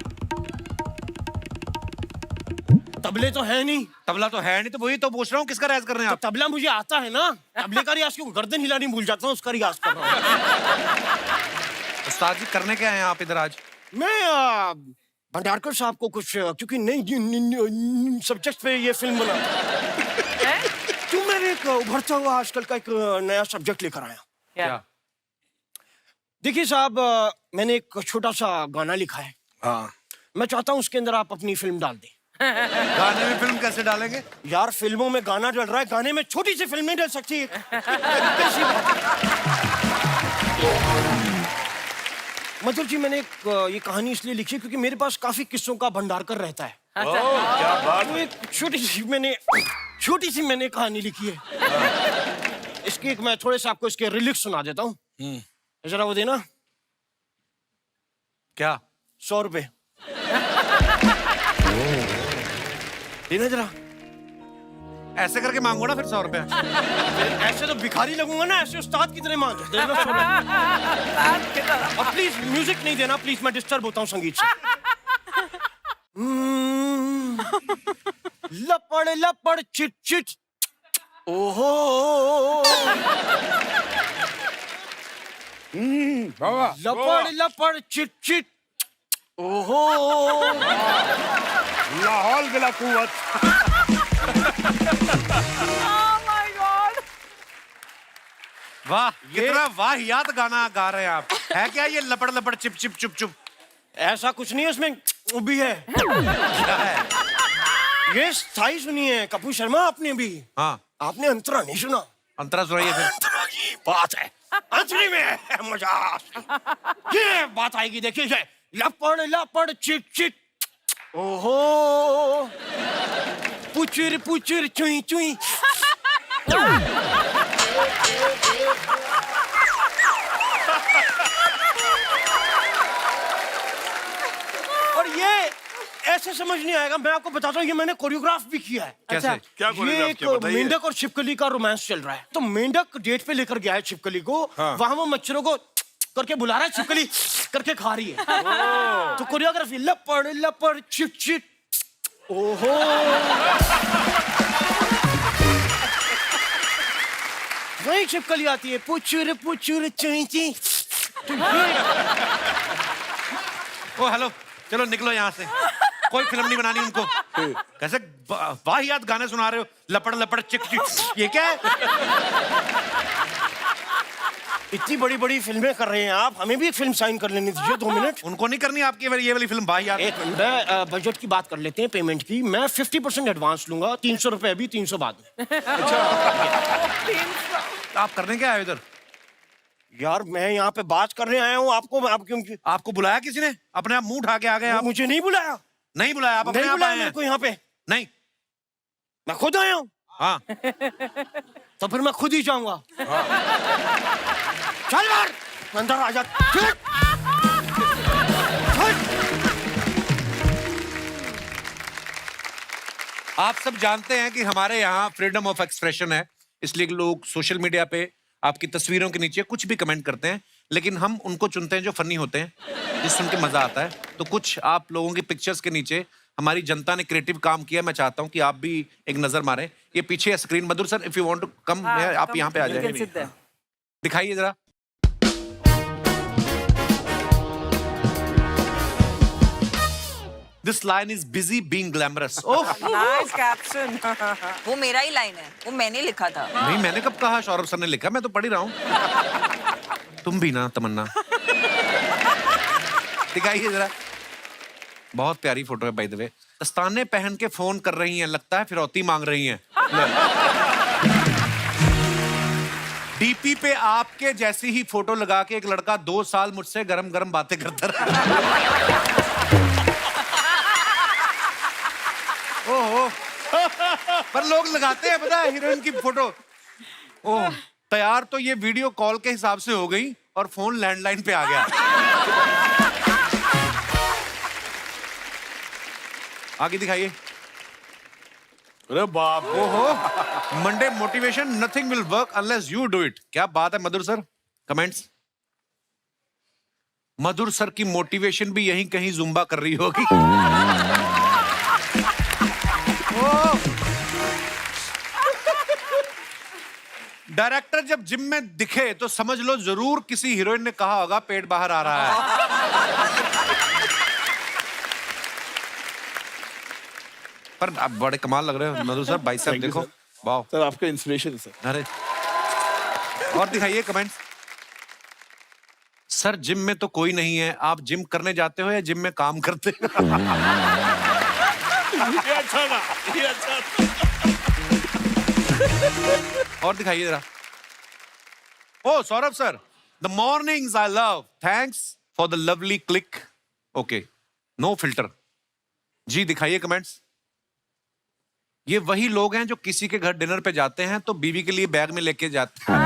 J: तबले तो है नहीं।
A: तबला तो है नहीं, तो वही तो पूछ रहा हूँ किसका रियाज कर रहे हैं
J: तो
A: आप?
J: तबला मुझे आता है ना, तबले का रियाज क्यों, गर्दन हिलानी भूल जाता हूँ, उसका रियाज कर रहा हूँ।
A: उस्ताद जी करने क्या हैं आप इधर आज?
J: मैं भंडारकर साहब को कुछ क्योंकि नई सब्जेक्ट पे ये फिल्म बना तो मैंने एक उभरता हुआ आजकल का एक नया सब्जेक्ट लेकर आया।
A: क्या?
J: देखिए साहब, मैंने एक छोटा सा गाना लिखा है।
A: हाँ।
J: मैं चाहता हूँ उसके अंदर आप अपनी फिल्म डाल दें।
A: गाने में फिल्म कैसे डालेंगे?
J: यार फिल्मों में गाना डल रहा है, गाने में छोटी सी फिल्म नहीं डल सकती? कैसी बात है? मधुर जी, मैंने ये कहानी इसलिए लिखी क्योंकि मेरे पास काफी किस्सों का भंडारकर रहता है।
G: क्या बात
J: तो एक छोटी सी मैंने कहानी लिखी है। इसकी एक मैं थोड़े से आपको इसके रिलिक्स सुना देता हूँ। जरा वो देना।
A: क्या?
J: 100 रुपए देना जरा।
A: ऐसे करके मांगो ना फिर 100 रुपया।
J: ऐसे तो भिखारी लगूंगा ना, ऐसे उस्ताद की तरह मांग देना 100 रुपए। अब प्लीज म्यूजिक नहीं देना प्लीज, मैं डिस्टर्ब होता हूँ संगीत से। लपड़ लपड़ चिट चिट ओहो लपड़ लपड़ चिट चिट ओहो
I: लाहौल बिला कुव्वत।
B: Oh my God!
A: वाह, कितना वाहियात गाना गा रहे हैं आप। है क्या ये लपड़ लपड़ चिप चिप चुप चुप?
J: ऐसा कुछ नहीं है उसमें, वो भी है।
A: क्या है?
J: ये स्थाई सुनी है कपूर शर्मा आपने भी।
A: हाँ।
J: आपने अंतरा नहीं सुना?
A: अंतरा सुनाइए फिर।
J: अंतरा की बात है, अंतरी में है मजा। ये बात आएगी, देखिए ये लपड़ लपड़ चिट चिट ओहो पुचुर पुचुर चुई चुई। और ये ऐसे समझ नहीं आएगा, मैं आपको बताता हूँ, ये मैंने कोरियोग्राफ भी किया है।
A: कैसे?
G: क्या
J: ये
G: कोरियोग्राफ
J: एक
G: किया बताइए?
J: मेंढक और छिपकली का रोमांस चल रहा है। तो मेंढक डेट पे लेकर गया है छिपकली को, वहां वो मच्छरों को करके बुला रहा है, छिपकली करके खा रही है। तो कोरियोग्राफी लपड़ लपड़ चिट चिट ओहो वही छिपकली आती है पुचुर पुचुर चुई चुई। तो ये
A: ओ हेलो, चलो निकलो यहाँ से। कोई फिल्म नहीं बनानी उनको। कैसे वाहियात गाने सुना रहे हो? लपड़ लपड़ चिक चिक, ये क्या है?
J: इतनी बड़ी बड़ी फिल्में कर रहे हैं आप, हमें भी एक फिल्म साइन कर लेनी दीजिए 2 मिनट।
A: उनको नहीं करनी आपकी ये वाली फिल्म वाहियात?
J: एक मिनट, मैं बजट की बात कर लेते हैं, पेमेंट की। मैं 50% एडवांस लूंगा, 300 रुपए अभी, 300 बाद में।
A: आप करने क्या आए इधर?
J: यार मैं यहाँ पे बात करने आया हूँ, आप क्यों?
A: आपको बुलाया किसी ने? अपने आप मुंह उठा के आ गए आप?
J: मुझे नहीं बुलाया।
A: नहीं बुलाया, आप अपने
J: नहीं
A: आप
J: बुलाया
A: आए
J: मेरे
A: हैं?
J: को यहाँ पे,
A: नहीं।
J: मैं खुद आया हूँ।
A: हाँ।
J: तो फिर मैं खुद ही जाऊंगा। चल यार अंदर आ जा।
A: आप सब जानते हैं कि हमारे यहाँ फ्रीडम ऑफ एक्सप्रेशन है, इसलिए लोग सोशल मीडिया पे आपकी तस्वीरों के नीचे कुछ भी कमेंट करते हैं, लेकिन हम उनको चुनते हैं जो फनी होते हैं, जिससे सुन के मजा आता है। तो कुछ आप लोगों की पिक्चर्स के नीचे हमारी जनता ने क्रिएटिव काम किया, मैं चाहता हूं कि आप भी एक नजर मारें। ये पीछे है screen. Madhur sir, if you want to come, आप यहाँ पे आ जाए, दिखाइए जरा। This line is busy being glamorous. Oh
B: Nice caption.
C: वो मेरा ही लाइन है, वो मैंने लिखा था।
A: नहीं, मैंने कब कहा सौरभ सर ने लिखा? मैं तो पढ़ ही रहा हूँ। तुम भी ना तमन्ना। दिखाइए जरा। बहुत प्यारी फोटो है बाय द वे। दस्ताने पहन के फोन कर रही हैं, लगता है फिरौती मांग रही हैं। डीपी पे आपके जैसी ही फोटो लगा के एक लड़का 2 साल मुझसे गरम गरम बातें करता रहा। ओहो, पर लोग लगाते हैं पता है हीरोइन की फोटो। ओह, तैयार तो ये वीडियो कॉल के हिसाब से हो गई और फोन लैंडलाइन पे आ गया। आगे दिखाइए।
G: अरे बाप रे।
A: ओहो, Monday motivation, nothing will work unless you do it. क्या बात है मधुर सर। कमेंट्स। मधुर सर की मोटिवेशन भी यहीं कहीं जुम्बा कर रही होगी। डायरेक्टर जब जिम में दिखे तो समझ लो जरूर किसी हीरोइन ने कहा होगा पेट बाहर आ रहा है। पर आप बड़े कमाल लग रहे हो मधु सर, बाइसेप
G: Thank you,
A: देखो,
G: sir.
A: वाह।
G: सर आपका इंस्पिरेशन सर।
A: अरे और दिखाइए कमेंट्स। सर जिम में तो कोई नहीं है, आप जिम करने जाते हो या जिम में काम करते हो?
G: ये अच्छा था, ये अच्छा था।
A: और दिखाइए जरा। Oh Saurabh sir, the mornings I love, thanks for the lovely click. Okay, no filter. जी दिखाइए कमेंट्स। ये वही लोग हैं जो किसी के घर डिनर पे जाते हैं तो बीवी के लिए बैग में लेके जाते हैं।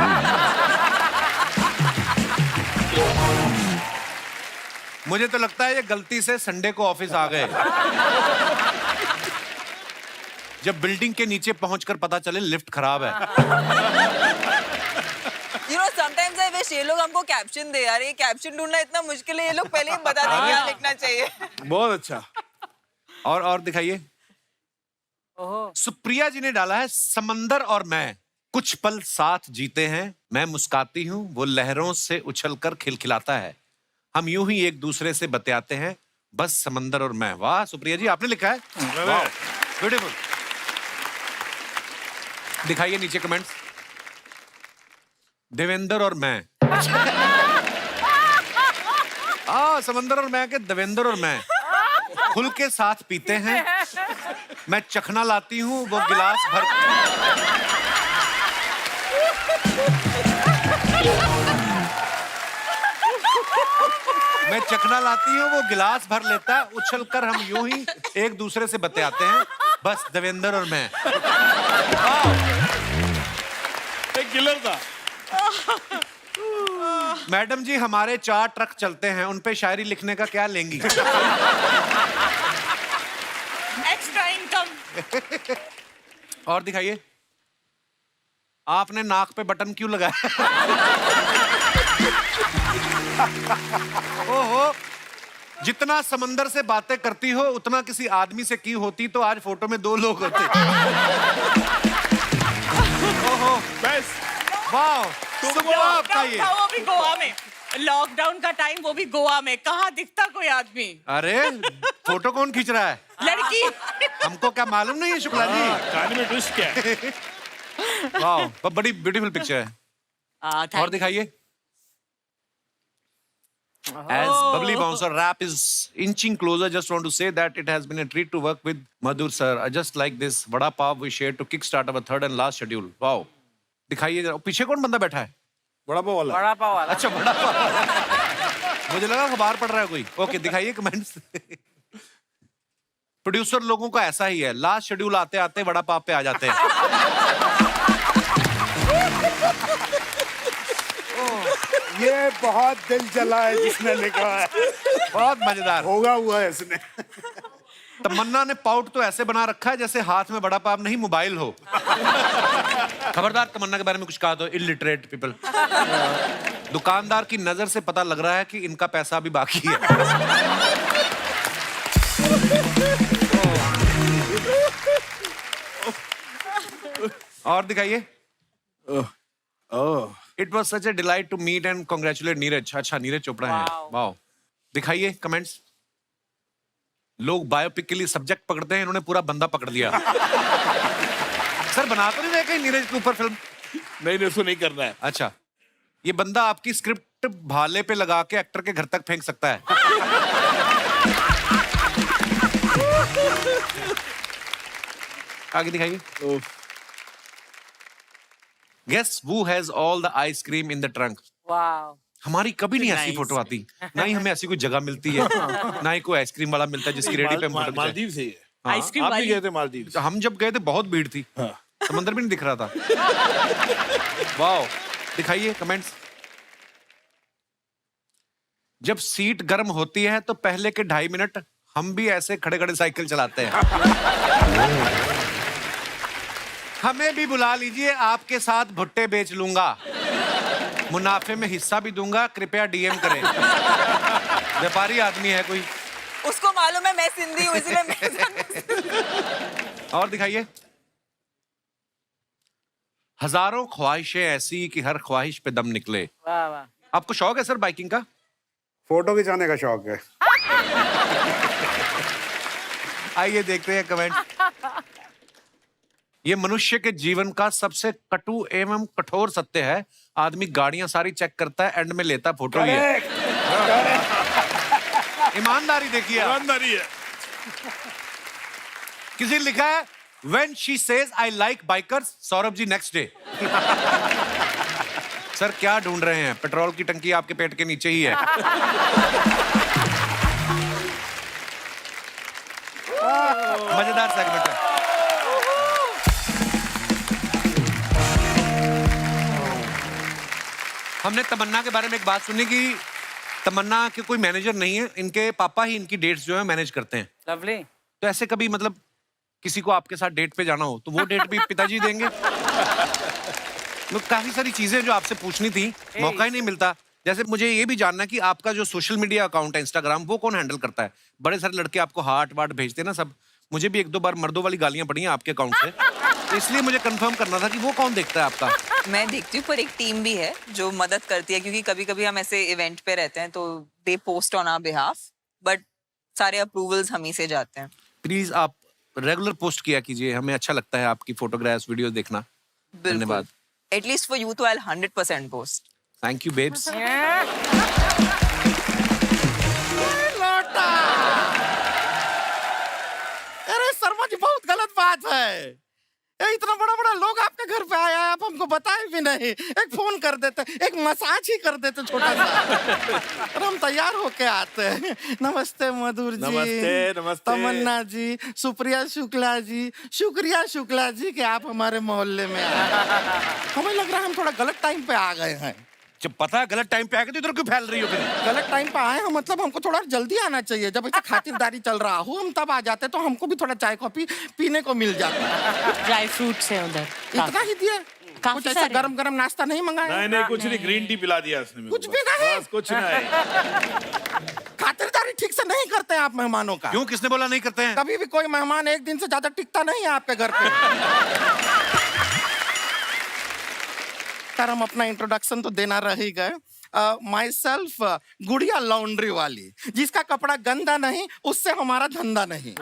A: मुझे तो लगता है ये गलती से संडे को ऑफिस आ गए, जब बिल्डिंग के नीचे पहुंचकर पता चले लिफ्ट खराब है।
C: You know, sometimes I wish ये लोग हमको कैप्शन दे यार, ये कैप्शन ढूंढना इतना मुश्किल है, ये लोग पहले ही बता दें क्या लिखना चाहिए।
G: बहुत अच्छा।
A: और दिखाइए। सुप्रिया जी ने डाला है, समंदर और मैं कुछ पल साथ जीते हैं, मैं मुस्काती हूँ वो लहरों से उछलकर खिलखिलाता है, हम यूं ही एक दूसरे से बतियाते हैं, बस समंदर और मैं। वाह सुप्रिया जी, आपने लिखा है, ब्यूटीफुल। दिखाइए नीचे कमेंट्स। देवेंद्र और मैं। समंदर और मैं के देवेंद्र और मैं खुल के साथ पीते हैं, मैं चखना लाती हूँ वो गिलास भर। मैं चखना लाती हूँ वो गिलास भर लेता है, उछलकर हम यूं ही एक दूसरे से बतियाते हैं, बस देवेंद्र और मैं।
G: एक किलर था।
A: मैडम जी हमारे 4 ट्रक चलते हैं, उन पे शायरी लिखने का क्या लेंगी?
H: Extra income.
A: और दिखाइए। आपने नाक पे बटन क्यों लगाया? ओहो, जितना समंदर से बातें करती हो उतना किसी आदमी से की होती तो आज फोटो में 2 लोग होते। ओहो,
G: बेस्ट।
A: वाह, सुपर्ब था ये।
H: वो भी गोवा में, लॉकडाउन का टाइम, वो भी गोवा में, कहाँ दिखता कोई आदमी?
A: अरे फोटो कौन खींच रहा है?
H: लड़की।
A: हमको क्या मालूम नहीं है शुक्ला जी।
G: कहानी में ट्विस्ट क्या है?
A: वाह, पर बड़ी ब्यूटीफुल पिक्चर है। और दिखाइए। As bubbly bouncer rap is inching closer, just want to say that it has been a treat to work with Madhur sir. Just like this vada pav we shared to kickstart our 3rd and last schedule. Wow. दिखाइए जरा, पीछे कौन बंदा बैठा है?
G: बड़ा पाव वाला।
B: बड़ा पाव वाला।
A: अच्छा बड़ा पाव। मुझे लगा अखबार पढ़ रहा है कोई। ओके दिखाइए कमेंट्स। प्रोड्यूसर लोगों का ऐसा ही है, लास्ट शेड्यूल आते आते बड़ा पाव पे आ जाते हैं।
I: ये बहुत दिल जला है जिसने लिखा है,
A: बहुत मजेदार
I: होगा हुआ है इसने।
A: तमन्ना ने पाउट तो ऐसे बना रखा है जैसे हाथ में बड़ा पाव नहीं मोबाइल हो। खबरदार तमन्ना के बारे में कुछ कहा तो, इलिटरेट पीपल। दुकानदार की नजर से पता लग रहा है कि इनका पैसा अभी बाकी है। और दिखाइए। It was such a delight to meet and congratulate Neeraj. अच्छा नीरज चोपड़ा है, वाह। दिखाइए कमेंट्स। लोग बायोपिक के लिए सब्जेक्ट पकड़ते हैं, इन्होंने पूरा बंदा पकड़ लिया। सर बना तो नहीं रहे कहीं नीरज के ऊपर फिल्म?
G: नहीं उसको नहीं करना है।
A: अच्छा, ये बंदा आपकी स्क्रिप्ट भाले पे लगा के एक्टर के घर तक फेंक सकता है। आगे दिखाइए। Guess who has all the ice cream in the trunk?
B: वाह।
A: हमारी कभी नहीं ऐसी फोटो आती, ना ही हमें ऐसी कोई जगह मिलती है, ना ही कोई आइसक्रीम वाला मिलता है जिसकी रेडी पे फोटो
G: मालदीव से ही है।
H: आइसक्रीम
G: आप भी
H: वाली।
G: गए थे मालदीव?
A: हम जब गए थे बहुत भीड़ थी, समंदर भी नहीं दिख रहा था। वाह, दिखाइए कमेंट्स। जब सीट गर्म होती है तो पहले के 2.5 मिनट हम भी ऐसे खड़े खड़े साइकिल चलाते हैं। हमें भी बुला लीजिए, आपके साथ भुट्टे बेच लूंगा, मुनाफे में हिस्सा भी दूंगा, कृपया डीएम करें। व्यापारी आदमी है कोई।
C: उसको मालूम है मैं सिंधी हूँ, इसलिए मैं
A: और दिखाइए। हजारों ख्वाहिशें ऐसी कि हर ख्वाहिश पे दम निकले।
B: वाह वाह।
A: आपको शौक है सर बाइकिंग का?
I: फोटो खिंचाने का शौक है।
A: आइए देखते हैं कमेंट। ये मनुष्य के जीवन का सबसे कटु एवं कठोर सत्य है। आदमी गाड़ियां सारी चेक करता है, एंड में लेता है फोटो ही है। ईमानदारी देखिए आप।
G: ईमानदारी है।
A: किसी ने लिखा है When she says I like bikers, Saurabh ji next day. Sir क्या ढूंढ रहे हैं? पेट्रोल की टंकी आपके पेट के नीचे ही है। मजेदार सेगमेंट है। हमने तमन्ना के बारे में एक बात सुनी कि तमन्ना के कोई मैनेजर नहीं है, इनके पापा ही इनकी डेट्स जो है मैनेज करते हैं।
B: लवली।
A: तो ऐसे कभी मतलब किसी को आपके साथ डेट पे जाना हो तो वो डेट भी पिताजी देंगे? तो काफी सारी चीजें जो आपसे पूछनी थी, मौका ही नहीं मिलता। जैसे मुझे ये भी जानना कि आपका जो सोशल मीडिया अकाउंट है इंस्टाग्राम, वो कौन हैंडल करता है? बड़े सारे लड़के आपको हार्ट वार्ट भेजते हैं ना सब। मुझे भी 1-2 बार मर्दों वाली गालियां पड़ी हैं आपके अकाउंट से, तो इसलिए मुझे कंफर्म करना था कि वो कौन देखता है आपका।
C: मैं देखती हूँ, पर एक टीम भी है जो मदद करती है, क्योंकि कभी कभी हम ऐसे इवेंट पे रहते हैं तो they post on our behalf, but सारे अप्रूवल्स हम ही से जाते हैं।
A: प्लीज आप रेगुलर पोस्ट किया कीजिए, हमें अच्छा लगता है आपकी फोटोग्राफ्स वीडियोस देखना। धन्यवाद।
C: एटलीस्ट फॉर यू तो I 100% post.
A: Thank you babes.
J: लौटा। अरे शर्मा जी बहुत गलत बात है। ये इतना बड़ा बड़ा लोग आपके घर पे आया है, आप हमको बताए भी नहीं। एक फोन कर देते, एक मसाज ही कर देते छोटा सा, और हम तैयार होके आते हैं। नमस्ते मधुर जी।
G: नमस्ते, नमस्ते।
J: तमन्ना जी, सुप्रिया शुक्ला जी, शुक्रिया शुक्ला जी कि आप हमारे मोहल्ले में आए। हमें लग रहा है हम थोड़ा गलत टाइम पे आ गए हैं।
A: जब पता है गलत टाइम पे आके तो इधर क्यों फैल रही हो फिर?
J: गलत टाइम पे आए हैं मतलब हमको थोड़ा जल्दी आना चाहिए। जब ऐसे खातिरदारी चल रहा हो हम तब आ जाते, तो हमको भी थोड़ा चाय कॉफी पीने को मिल जाता।
H: ड्राई फ्रूट्स है उधर।
J: इतना ही दिया?
H: काफी
J: कुछ ऐसा
H: सारे।
J: गरम गरम नाश्ता नहीं मंगाया?
G: नहीं नहीं कुछ नहीं, ग्रीन टी पिला दिया उसने।
J: कुछ भी नहीं?
G: बस कुछ नहीं।
J: खातिरदारी ठीक से नहीं करते हैं आप मेहमानों का।
A: क्यों, किसने बोला नहीं करते हैं?
J: कभी भी कोई मेहमान एक दिन से ज्यादा टिकता नहीं है आपके घर पे। सर हम अपना इंट्रोडक्शन तो देना रह ही गए। माई सेल्फ गुड़िया लॉन्ड्री वाली, जिसका कपड़ा गंदा नहीं उससे हमारा धंधा नहीं।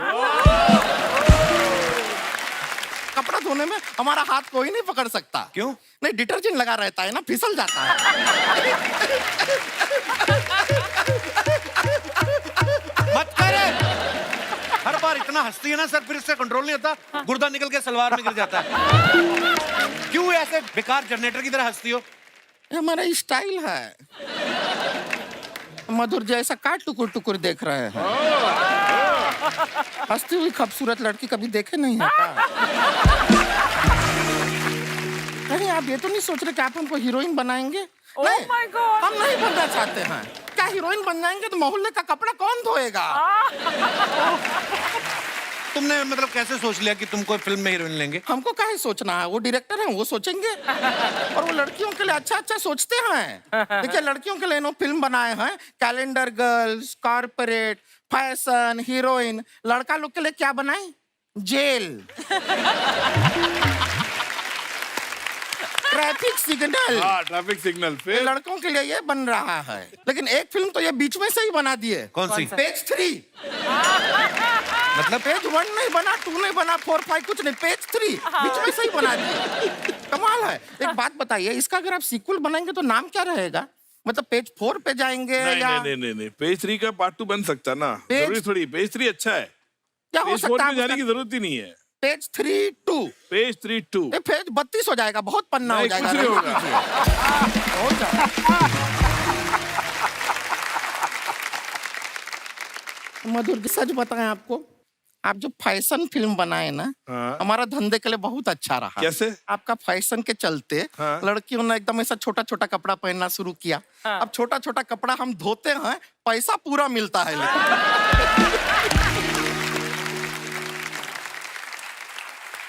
J: कपड़ा धोने में हमारा हाथ कोई नहीं पकड़ सकता।
A: क्यों?
J: नहीं, डिटर्जेंट लगा रहता है ना, फिसल जाता है।
A: मत करे। हर बार इतना हंसती है ना सर, फिर इससे कंट्रोल नहीं होता, गुर्दा निकल के सलवार में गिर जाता है। क्यों ऐसे बेकार जनरेटर की तरह हंसती हो?
J: ये हमारा स्टाइल है। मधुर जैसा का टुकुर टुकुर देख रहे हैं। हंसती हुई खूबसूरत लड़की कभी देखे नहीं है क्या? कहीं आप ये तो नहीं सोच रहे कि आप हमको हीरोइन बनाएंगे?
B: Oh
J: नहीं,
B: my God!
J: हम नहीं बनना चाहते हैं। क्या हीरोइन बन जाएंगे तो मोहल्ले का कपड़ा कौन धोएगा?
A: तुमने मतलब कैसे सोच लिया कि तुम कोई फिल्म में हीरोइन लेंगे?
J: हमको काहे सोचना है, वो डायरेक्टर हैं, वो सोचेंगे। और वो लड़कियों के लिए अच्छा अच्छा सोचते हैं। देखिए लड़कियों के लिए नो फिल्म बनाए हैं, calendar girls, corporate, fashion, heroine. लड़का लोग के लिए क्या बनाए? Jail, traffic signal.
G: हाँ ट्रैफिक सिग्नल। फिर
J: लड़कों के लिए ये बन रहा है। लेकिन एक फिल्म तो ये बीच में से ही बना दिए।
A: कौन सी?
J: पेज 3। मतलब पेज 1 नहीं बना, 2 नहीं बना, 4, 5 कुछ नहीं, पेज 3 बीच में से ही बना दिए। कमाल है। एक बात बताइए, इसका अगर आप सीक्वल बनाएंगे तो नाम क्या रहेगा? मतलब पेज 4 पे जाएंगे
G: नहीं,
J: या
G: नहीं नहीं नहीं, पेज 3 का पार्ट 2 बन सकता ना।
J: पेज-
G: जरूरी थोड़ी, पेज 3 अच्छा है।
J: क्या हो
G: पेज 4
J: सकता
G: पे जाने
J: है?
G: की जरूरत ही नहीं है।
J: पेज 3, 2।
G: पेज 3 2।
J: ये पेज 32 हो जाएगा, बहुत पन्ना हो
G: नहीं,
J: जाएगा।
G: कुछ नहीं होगा।
J: हो जाएगा। मधुर जी सच बताएं आपको, आप जो फैशन फिल्म बनाए ना,
G: हाँ।
J: हमारा धंधे के लिए बहुत अच्छा रहा।
G: कैसे?
J: आपका फैशन के चलते
G: हाँ।
J: लड़कियों ने एकदम ऐसा छोटा छोटा कपड़ा पहनना शुरू किया। अब छोटा छोटा कपड़ा हम धोते हैं, पैसा पूरा मिलता है लेकिन।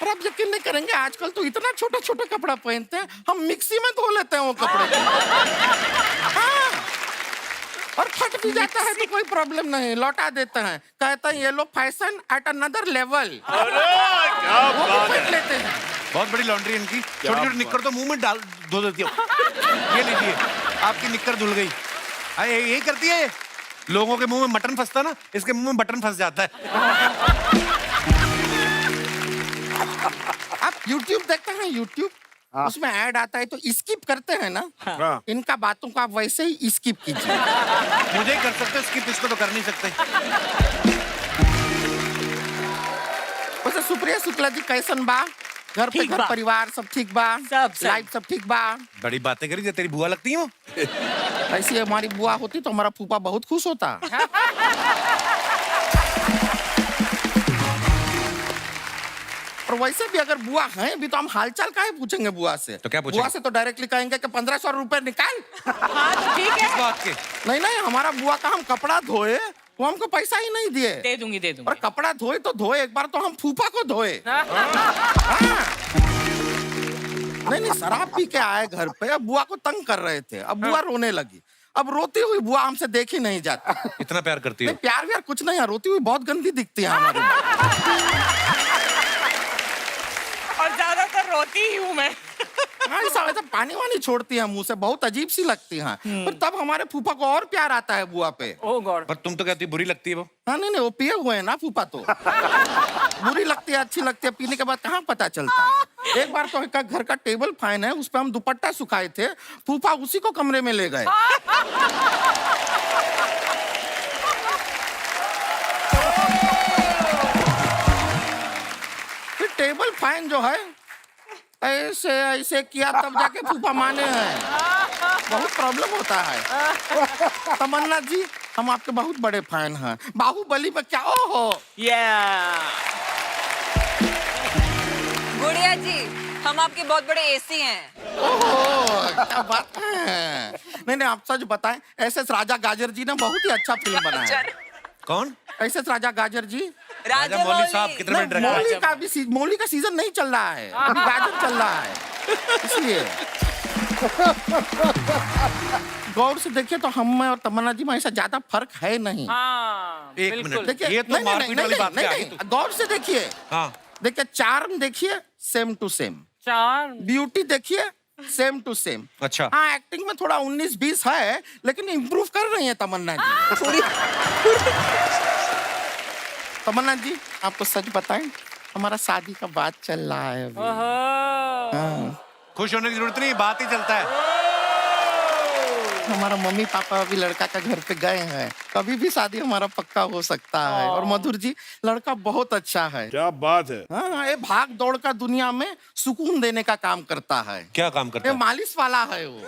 J: और आप यकीन नहीं करेंगे, आजकल तो इतना छोटा छोटा कपड़ा पहनते हैं, हम मिक्सी में धो लेते हैं वो कपड़े। हाँ।
K: और फट भी जाता है तो कोई प्रॉब्लम नहीं, लौटा देते हैं, कहते हैं ये लो फैशन एट अनदर लेवल, वो भी फेंक लेते हैं।
A: बहुत बड़ी लॉन्ड्री इनकी, छोटी छोटी निक्कर तो मुंह में डाल धो देती हो। ये लीजिए, आपकी निक्कर धुल गई। यही करती है, लोगों के मुंह में मटन फंसता ना, इसके मुंह में बटन फंस जाता है।
K: आप YouTube देखते हैं, YouTube उसमें ऐड आता है तो स्किप करते हैं ना, इनका बातों को आप वैसे ही स्किप कीजिए।
A: मुझे ही कर सकते, स्किप इसको तो कर नहीं सकते।
K: वैसे सुप्रिया शुक्ला जी कैसन बा? घर पे
B: ठीक
K: घर
B: बा।
K: परिवार सब ठीक बा?
B: सब।
K: लाइफ सब ठीक बा?
A: बड़ी बातें करी, तेरी बुआ लगती है वो।
K: ऐसी हमारी बुआ होती तो हमारा फूफा बहुत खुश होता। और वैसे भी अगर बुआ हैं भी तो हम हालचाल काहे पूछेंगे बुआ से?
A: तो क्या पूछेंगे?
K: बुआ से तो डायरेक्टली कहेंगे कि 1500 रुपए निकाल।
B: हाँ तो ठीक है,
A: इस बात के
K: नहीं नहीं, हमारा बुआ का हम कपड़ा धोए वो हमको पैसा ही नहीं दिए।
H: दे दूंगी दे
K: और
H: दूंगी।
K: कपड़ा धोए तो धोए, एक बार तो हम फूफा को धोए। नहीं नहीं, शराब पी के आए घर पे, अब बुआ को तंग कर रहे थे, अब बुआ रोने लगी। अब रोती हुई बुआ हमसे देखी नहीं जाती।
A: इतना प्यार करती हो?
K: नहीं प्यार व्यार कुछ नहीं है, रोती हुई बहुत गंदी दिखती है हमारी।
B: और ज्यादातर रोती ही हूँ मैं।
K: हाँ, ऐसा वैसा पानी वानी छोड़ती है मुंह से, बहुत अजीब सी लगती है। पर तब हमारे फूफा को और प्यार आता है बुआ पे।
B: ओह गॉड।
A: पर तुम तो कहती बुरी लगती है वो।
K: हाँ नहीं नहीं, वो पिए हुए हैं ना फूफा तो। बुरी लगती है अच्छी लगती है, पीने के बाद कहाँ पता चलता है। एक बार तो एक घर का टेबल फैन है, उस पर हम दुपट्टा सुखाए थे, फूफा उसी को कमरे में ले गए। फिर टेबल फैन जो है ऐसे ऐसे किया तब जाके फूफा माने हैं। बहुत प्रॉब्लम होता है। तमन्ना जी, हम आपके बहुत बड़े फैन हैं। बाहुबली पे क्या हो?
C: गुड़िया जी, हम आपके बहुत बड़े एसी हैं।
K: ओहो, क्या बात है। नहीं नहीं, आप सच बताएं, एस.एस. राजा गाजर जी ने बहुत ही अच्छा फिल्म बनाया है।
A: कौन?
K: एस.एस. राजा गाजर जी।
A: राजा मौली साहब कितने मिनट रखा है?
K: मौली का सीजन नहीं चल रहा है, अभी गाजर चल रहा है, इसलिए। गौर से देखिए तो हम में और तमन्ना जी में ऐसा ज्यादा फर्क है नहीं।
B: हाँ,
A: एक
B: बिल्कुल।
A: मिनट,
K: देखिए,
A: ये तो
K: नहीं, नहीं,
A: मारपीट
K: नहीं,
A: वाली बात
K: नहीं,
A: पे आ गई
K: नहीं,
A: तू।
K: गौर से देखिए।
A: हाँ,
K: देखिए, चार्म देखिए, सेम टू सेम।
B: चार।
K: ब्यूटी देखिए, सेम टू सेम।
A: अच्छा।
K: हाँ, एक्टिंग में थोड़ा 19-20 है, लेकिन इम्प्रूव कर रही है तमन्ना जी थोड़ी। तमन्ना जी, आपको सच बताएं, हमारा शादी का बात चल रहा है अभी। हाँ।
A: खुश होने की जरूरत नहीं, बात ही चलता है।
K: हमारा मम्मी पापा अभी लड़का का घर पे गए हैं, कभी भी शादी हमारा पक्का हो सकता है। और मधुर जी, लड़का बहुत अच्छा है।
I: क्या बात है।
K: हाँ, ये भाग दौड़ का दुनिया में सुकून देने का काम करता है।
A: क्या काम करता
K: ये
A: है?
K: मालिश वाला है वो।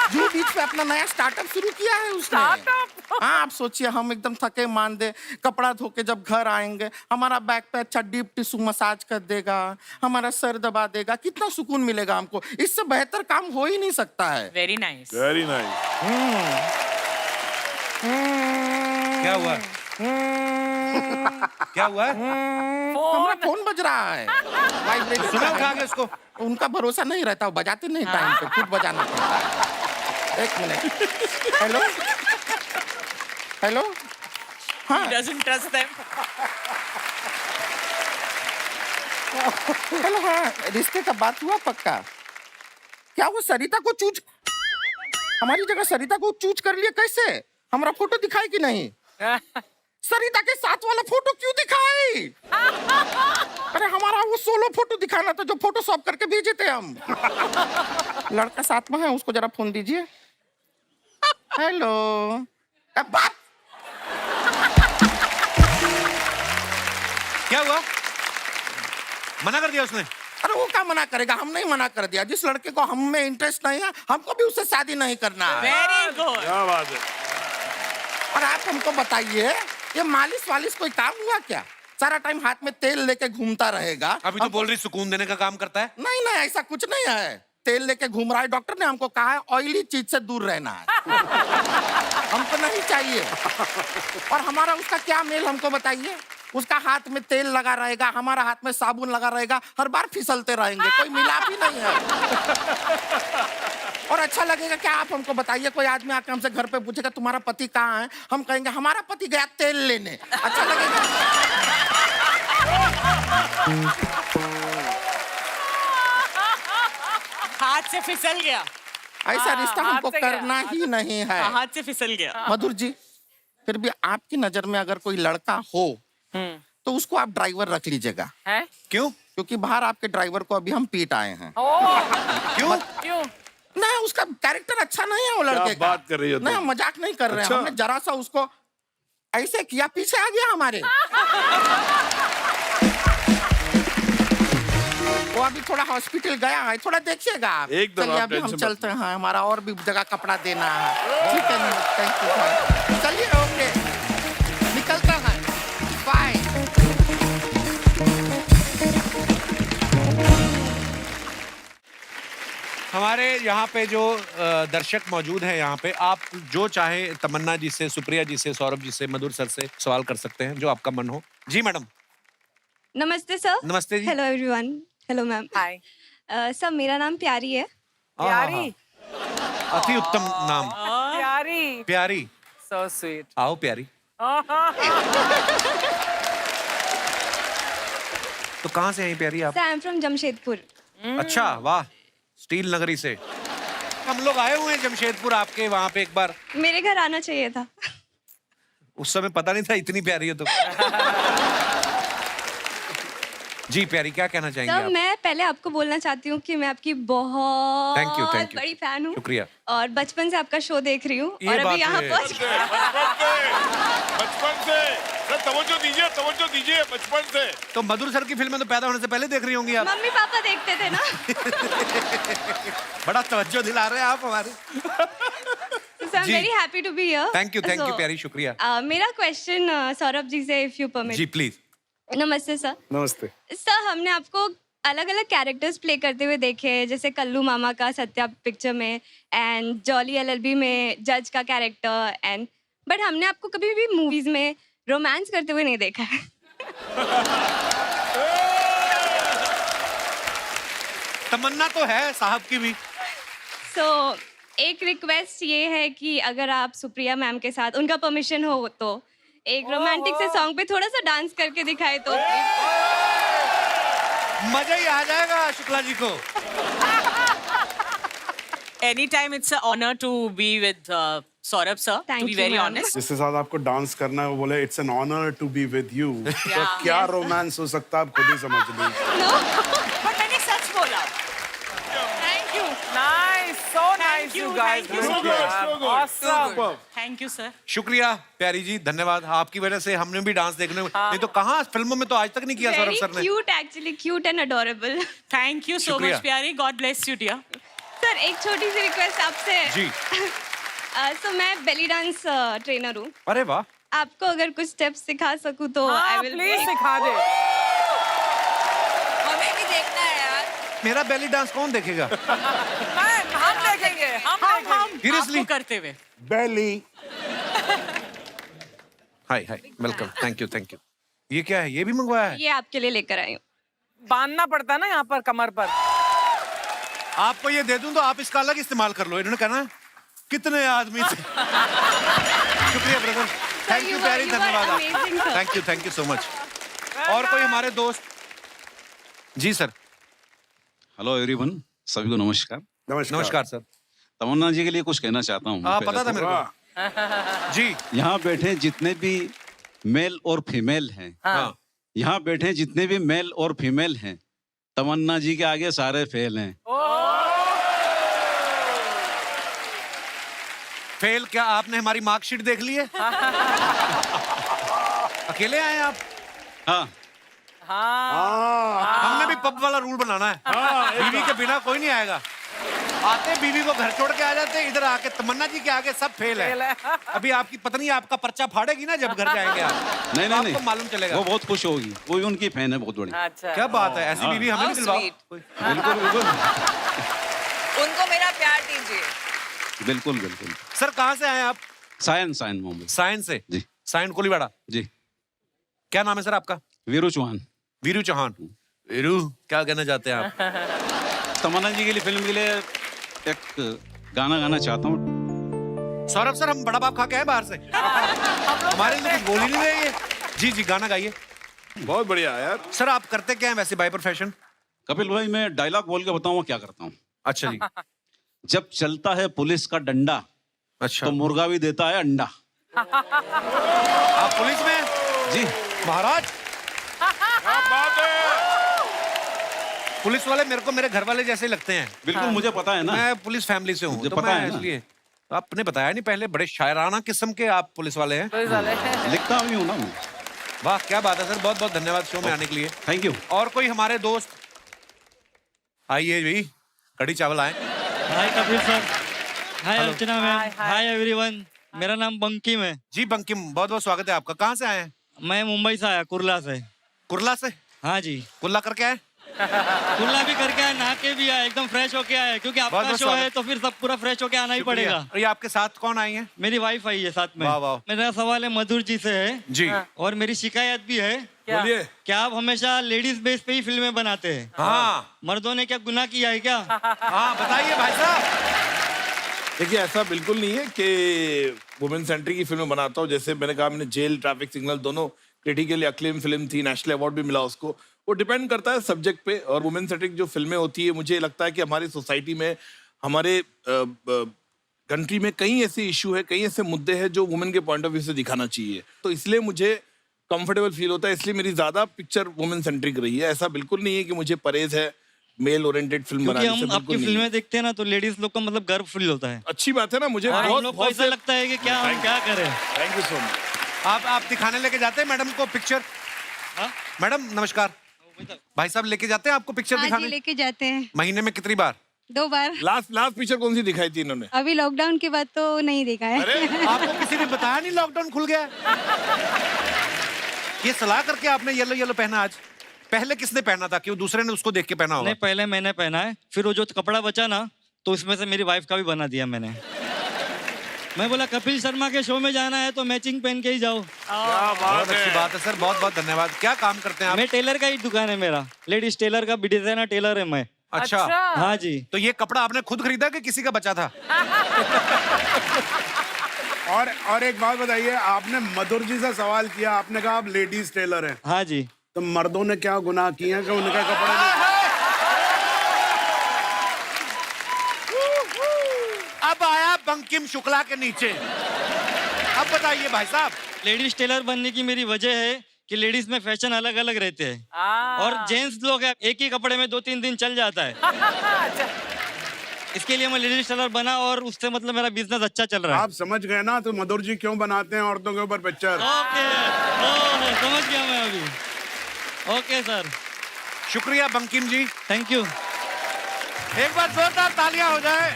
K: जो बीच पे अपना नया स्टार्टअप शुरू किया है उसने। हाँ, आप सोचिए, हम एकदम थके मांदे कपड़ा धो के जब घर आएंगे, हमारा बैक पे अच्छा डीप टिश्यू मसाज कर देगा, हमारा सर दबा देगा, कितना सुकून मिलेगा हमको। इससे बेहतर काम हो ही नहीं सकता है।
H: Very nice.
I: Very nice.
A: क्या हुआ? क्या हुआ?
K: हमारा फोन बज रहा है, वाइब्रेट
A: सुना उठा के उसको।
K: उनका भरोसा नहीं रहता, वो बजाते नहीं टाइम पे, खुद बजाना पड़ता है। एक मिनट। Hello hello. हाँ,
B: Doesn't trust them.
K: हेलो। हाँ, रिश्ते का बात हुआ पक्का? क्या वो सरिता को चूज, हमारी जगह सरिता को चूज कर लिया? कैसे? हमारा फोटो दिखाई कि नहीं? सरिता के साथ वाला फोटो क्यों दिखाई? अरे हमारा वो सोलो फोटो दिखाना था जो फोटोशॉप करके भेजे थे हम। लड़का साथ में है, उसको जरा फोन दीजिए। हेलो। बात
A: क्या हुआ? मना कर दिया उसने?
K: अरे वो क्या मना करेगा, हम नहीं मना कर दिया। जिस लड़के को हम में इंटरेस्ट नहीं है, हमको भी उससे शादी नहीं करना है।
B: Very good.
I: क्या बात है।
K: और आप हमको बताइए, ये मालिश वालिश कोई काम हुआ क्या? सारा टाइम हाथ में तेल लेके घूमता रहेगा।
A: अभी तो बोल रही सुकून देने का काम करता है।
K: नहीं नहीं, ऐसा कुछ नहीं है। तेल लेके घूम रहा है, डॉक्टर ने हमको कहा है ऑयली चीज से दूर रहना है। हमको नहीं चाहिए। और हमारा उसका क्या मेल, हमको बताइए। उसका हाथ में तेल लगा रहेगा, हमारा हाथ में साबुन लगा रहेगा, हर बार फिसलते रहेंगे, कोई मिलाप ही नहीं है। और अच्छा लगेगा क्या? आप हमको बताइए, कोई आदमी आके हमसे घर पे पूछेगा तुम्हारा पति कहाँ है, हम कहेंगे हमारा पति गया तेल लेने, अच्छा लगेगा?
H: हाथ से फिसल गया,
K: ऐसा रिश्ता
B: हाथ
K: हमको
B: से गया,
K: करना ही नहीं है।
H: हाथ से फिसल गया।
K: मधुर जी, फिर भी आपकी नजर में अगर कोई लड़का हो तो उसको आप ड्राइवर रख लीजिएगा।
B: है?
A: क्यों?
K: क्योंकि बाहर आपके ड्राइवर को अभी हम पीट आए हैं।
A: क्यों?
B: क्यों?
K: नहीं, उसका कैरेक्टर अच्छा नहीं है वो लड़के का।
G: बात कर रही हो तुम?
K: नहीं, हम मजाक नहीं कर रहे हैं।
G: अच्छा।
K: हमने जरा सा उसको ऐसे किया, पीछे आ गया हमारे। वो अभी थोड़ा हॉस्पिटल गया है, थोड़ा देखिएगा आप।
G: एकदम,
K: चलिए
G: आप
K: अभी हम
G: टेंशन
K: चलते हैं, हमारा और भी जगह कपड़ा देना है। ठीक है, थैंक यू भाई। चलिए, ओके, निकलता है, बाय।
A: हमारे यहाँ पे जो दर्शक मौजूद हैं यहाँ पे, आप जो चाहे तमन्ना जी से, सुप्रिया जी से, सौरभ जी से, मधुर सर से सवाल कर सकते हैं जो आपका मन हो। जी मैडम।
E: नमस्ते सर।
A: नमस्ते जी।
E: Hello everyone. Hello ma'am.
B: Hi.
E: Sir मेरा नाम प्यारी है।
B: प्यारी।
A: अति उत्तम नाम।
B: प्यारी।
A: प्यारी।
B: So sweet.
A: आओ प्यारी। तो कहाँ से हैं प्यारी आप?
E: Sir I am from Jamshedpur.
A: अच्छा, वाह, स्टील नगरी से। हम लोग आए हुए हैं जमशेदपुर आपके वहाँ पे एक बार।
E: मेरे घर आना चाहिए था।
A: उस समय पता नहीं था इतनी प्यारी है तो। जी प्यारी, क्या कहना चाहेंगे
E: सर
A: आप?
E: मैं पहले आपको बोलना चाहती हूँ कि मैं आपकी बहुत
A: Thank you, thank you.
E: बड़ी फैन हूँ।
A: शुक्रिया।
E: और बचपन से आपका शो देख रही हूँ
A: ये
E: और अभी
A: बात
E: यहाँ
A: है।
E: पहुँच
G: बचपन से सर, तवज्जो दीजिए बचपन से।
A: तो मधुर सर की फिल्में तो पैदा होने से पहले देख रही होंगी आप।
E: मम्मी पापा देखते थे ना।
A: बड़ा तवज्जो दिला रहे हैं आप हमारे।
E: Sir
A: ji.
E: Very happy to be here.
A: Thank you प्यारी, शुक्रिया।
E: मेरा क्वेश्चन सौरभ जी से, इफ यू परमिट।
A: जी प्लीज।
E: नमस्ते सर।
I: नमस्ते।
E: सर हमने आपको अलग अलग कैरेक्टर्स प्ले करते हुए देखे हैं, जैसे कल्लू मामा का सत्या पिक्चर में एंड जॉली एलएलबी में जज का कैरेक्टर एंड, बट हमने आपको कभी भी मूवीज में रोमांस करते हुए नहीं देखा है।
A: तमन्ना तो है साहब की भी।
E: सो एक रिक्वेस्ट ये है कि अगर आप सुप्रिया मैम के साथ, उनका परमिशन हो तो, एक रोमांटिक से सॉन्ग पे थोड़ा सा डांस करके दिखाए तो।
A: मजा ही आ जाएगा शुक्ला जी को।
H: Anytime it's an honor to be with Saurabh sir.
E: Thank
H: to be
E: you,
H: very
E: ma'am.
H: honest.
I: जिसके साथ आपको डांस करना है वो बोले it's an honour to be with you. तो क्या रोमांस हो सकता है आप खुद ही समझ लीजिए।
H: But मैंने सच बोला। Thank you.
B: Nice, so nice you guys.
H: Thank you so much.
B: Awesome.
H: Thank you sir.
A: शुक्रिया प्यारी जी, धन्यवाद। आपकी वजह से हमने भी डांस देखने नहीं तो कहाँ फिल्मों में तो आज तक नहीं किया सौरभ
E: वेरी
A: सर ने।
E: Cute, actually cute and adorable.
H: Thank you so
A: शुक्रिया।
H: much प्यारी. God bless you dear.
E: Sir एक छोटी सी रिक्वेस्ट आपसे।
A: जी।
E: सो मैं बेली डांस ट्रेनर हूँ।
A: अरे वाह।
E: आपको अगर कुछ स्टेप्स सिखा सकूँ तो
B: हाँ,
E: आई विल
B: प्लीज सिखा दे।
C: हमें भी देखना है यार।
A: मेरा बेली डांस कौन देखेगा?
B: हम देखेंगे, हम देखेंगे।
A: Seriously?
H: आपको करते हुए.
I: बेली।
A: Hi welcome, thank you. ये क्या है? ये भी मंगवाया है?
E: ये आपके लिए लेकर आई हूँ।
B: बांधना पड़ता है ना यहाँ पर कमर पर।
A: आपको ये दे दूं तो आप इसका अलग इस्तेमाल कर लो। इन्होंने कहना कितने आदमी थे। शुक्रिया ब्रदर, थैंक यू
E: you
A: प्यारी,
E: are- you are
A: धन्यवाद
E: amazing, sir.
A: आपका। Thank you so much. और कोई हमारे दोस्त? जी सर।
L: हेलो एवरीवन, सभी को नमस्कार।
A: नमस्कार सर।
L: तमन्ना जी के लिए कुछ कहना चाहता हूँ।
A: हाँ,
L: पहले
A: पता था
L: तो।
A: मेरे को। जी।
L: यहाँ बैठे जितने भी मेल और फीमेल हैं,
A: हाँ।
L: यहाँ बैठे जितने भी मेल और फीमेल हैं, तमन्ना जी के आगे सारे फेल हैं।
A: फेल क्या? आपने हमारी मार्कशीट देख ली है? अकेले आए हैं आप?
L: हाँ।
A: हमने भी पब वाला रूल बनाना है। बीवी के बिना कोई नहीं आएगा। आते बीवी को घर छोड़ के आ जाते, इधर आके तमन्ना जी के आगे सब फेल है। अभी आपकी पत्नी आपका पर्चा फाड़ेगी ना जब घर जाएंगे आप।
L: नहीं
A: तो
L: नहीं
A: आपको मालूम चलेगा।
L: वो बहुत खुश होगी, वो भी उनकी फैन है बहुत बड़ी।
B: अच्छा।
A: क्या बात है, ऐसी बीवी हमें भी दिलवाओ।
L: बिल्कुल।
C: उनको मेरा प्यार दीजिए।
L: बिल्कुल।
A: सर कहाँ से आए आप?
L: सायन मुंबई।
A: साइंस से?
L: जी।
A: साइंस कोलीवाड़ा।
L: जी।
A: क्या नाम है सर आपका?
L: वीरू चौहान।
A: वीरू चौहान। वीरू, क्या कहना चाहते हैं आप?
L: तमन्ना जी के लिए फिल्म के लिए एक गाना गाना चाहता हूँ।
A: सौरभ सर, हम बड़ा बाप खा के आए बाहर से, हमारे लिए कुछ बोल ही नहीं रहे ये। जी जी, गाना गाइए।
G: बहुत बढ़िया यार।
A: सर आप करते क्या हैं वैसे बाय प्रोफेशन?
L: कपिल भाई, मैं डायलॉग बोल के बताऊँ क्या करता हूँ।
A: अच्छा जी।
L: जब चलता है पुलिस का डंडा,
A: अच्छा,
L: तो मुर्गा भी देता है अंडा।
A: आप पुलिस में हैं?
L: जी
A: महाराज, पुलिस वाले मेरे को मेरे घर वाले जैसे लगते हैं।
L: बिल्कुल, मुझे पता है ना,
A: मैं पुलिस फैमिली से हूँ,
L: मुझे
A: तो
L: पता
A: मैं
L: है ना।
A: इसलिए। आपने बताया नहीं पहले, बड़े शायराना किस्म के आप पुलिस वाले हैं।
L: लिखता भी हूँ ना मैं।
A: वाह क्या बात है सर, बहुत बहुत धन्यवाद शो में आने के लिए।
L: Thank you.
A: और कोई हमारे दोस्त आइए भाई, कड़ी चावल आए।
M: हाय कपिल सर, हाय
A: हेलो।
M: अर्चना मैम, हाय एवरीवन। मेरा नाम बंकिम है।
A: जी बंकिम, बहुत बहुत स्वागत है आपका। कहाँ से आए हैं?
M: मैं मुंबई से आया, कुर्ला से।
A: कुर्ला से?
M: हाँ जी।
A: कुल्ला करके आए?
M: कुर्ला भी करके आया, नहा के भी आया, एकदम फ्रेश होके आया, क्योंकि
A: बहुत
M: आपका
A: बहुत
M: शो है
A: स्वागत।
M: तो फिर सब पूरा फ्रेश होके आना ही
A: शुक्रिया।
M: पड़ेगा।
A: और ये आपके साथ कौन आई हैं?
M: मेरी वाइफ आई है साथ में।
A: वाह वाह।
M: मेरा सवाल है मधुर जी से है
A: जी।
M: और मेरी शिकायत भी है।
G: बोलिए।
M: क्या आप हमेशा लेडीज बेस पे ही फिल्में बनाते हैं?
A: हाँ
M: मर्दों ने क्या गुनाह किया है क्या?
A: हाँ, बताइए भाई साहब।
G: देखिए, ऐसा बिल्कुल नहीं है कि वुमेन सेंट्रिक की फिल्म बनाता हूँ। जैसे मैंने कहा, मैंने जेल, ट्रैफिक सिग्नल दोनों क्रिटिकली अक्लेम फिल्म थी, नेशनल अवार्ड भी मिला उसको। वो डिपेंड करता है सब्जेक्ट पे। और वुमेन सेंट्रिक जो फिल्में होती है, मुझे लगता है कि हमारी सोसाइटी में, हमारे कंट्री में कई ऐसे इशू है, कई ऐसे मुद्दे हैं जो वुमेन के पॉइंट ऑफ व्यू से दिखाना चाहिए। तो इसलिए मुझे कंफर्टेबल फील होता है, इसलिए मेरी ज्यादा पिक्चर वुमेन सेंट्रिक रही है। ऐसा बिल्कुल नहीं है कि मुझे परेज है मेल ओरिएंटेड फिल्म
M: क्योंकि
G: बनाने से,
M: हम आपकी
G: बिल्कुल नहीं
M: फिल्में
G: है।
M: देखते हैं ना, तो लेडीज लोग को मतलब गर्व फील होता है।
G: अच्छी बात है ना, मुझे
M: और हम
G: बहुत
M: लोग को
G: बहुत
M: ऐसा लगता है कि क्या हम क्या करें।
G: Thank you so much.
A: आप दिखाने लेके जाते हैं मैडम को पिक्चर?
M: हाँ?
A: मैडम नमस्कार, भाई साहब लेके जाते हैं आपको पिक्चर
E: हाँ जी,
A: दिखाने?
E: लेके जाते हैं
A: महीने में कितनी बार?
E: 2 बार।
G: लास्ट पिक्चर कौन सी दिखाई थी इन्होंने?
E: अभी लॉकडाउन के बाद तो नहीं देखा है।
A: आपको किसी ने बताया नहीं लॉकडाउन खुल गया है? ये सलाह करके आपने येलो येलो पहना आज? पहले किसने पहना था? कि वो दूसरे ने उसको देख के पहना होगा?
M: नहीं, पहले मैंने पहना है, फिर वो जो कपड़ा बचा ना, तो उसमें से मेरी वाइफ का भी बना दिया मैंने। मैं बोला कपिल शर्मा के शो में जाना है तो मैचिंग पहन के ही जाओ।
A: बहुत अच्छी बात है सर, बहुत बहुत धन्यवाद। क्या काम करते हैं आप?
M: मैं टेलर का ही दुकान है मेरा, लेडीज टेलर का, डिजाइनर टेलर है मैं।
A: अच्छा,
M: हाँ जी।
A: तो ये कपड़ा आपने खुद खरीदा कि किसी का बचा था?
I: और एक बात बताइए, आपने मधुर जी से सवाल किया, आपने कहा आप लेडीज टेलर हैं,
M: हाँ जी।
I: तो मर्दों ने क्या गुनाह किए हैं कि उनका कपड़ा नहीं?
A: अब आया बंकिम शुक्ला के नीचे। अब बताइए भाई साहब।
M: लेडीज टेलर बनने की मेरी वजह है कि लेडीज में फैशन अलग अलग रहते हैं और जेंट्स लोग हैं, एक ही कपड़े में 2-3 दिन चल जाता है। इसके लिए मैं लेडीज टेलर बना और उससे मतलब मेरा बिजनेस अच्छा चल रहा है।
I: आप समझ गए ना, तो मधुर जी क्यों बनाते हैं औरतों के ऊपर पिक्चर?
M: ओके, समझ गया मैं अभी। ओके सर,
A: शुक्रिया बंकिम जी,
M: थैंक यू।
A: एक बार जोरदार तालियां हो जाए।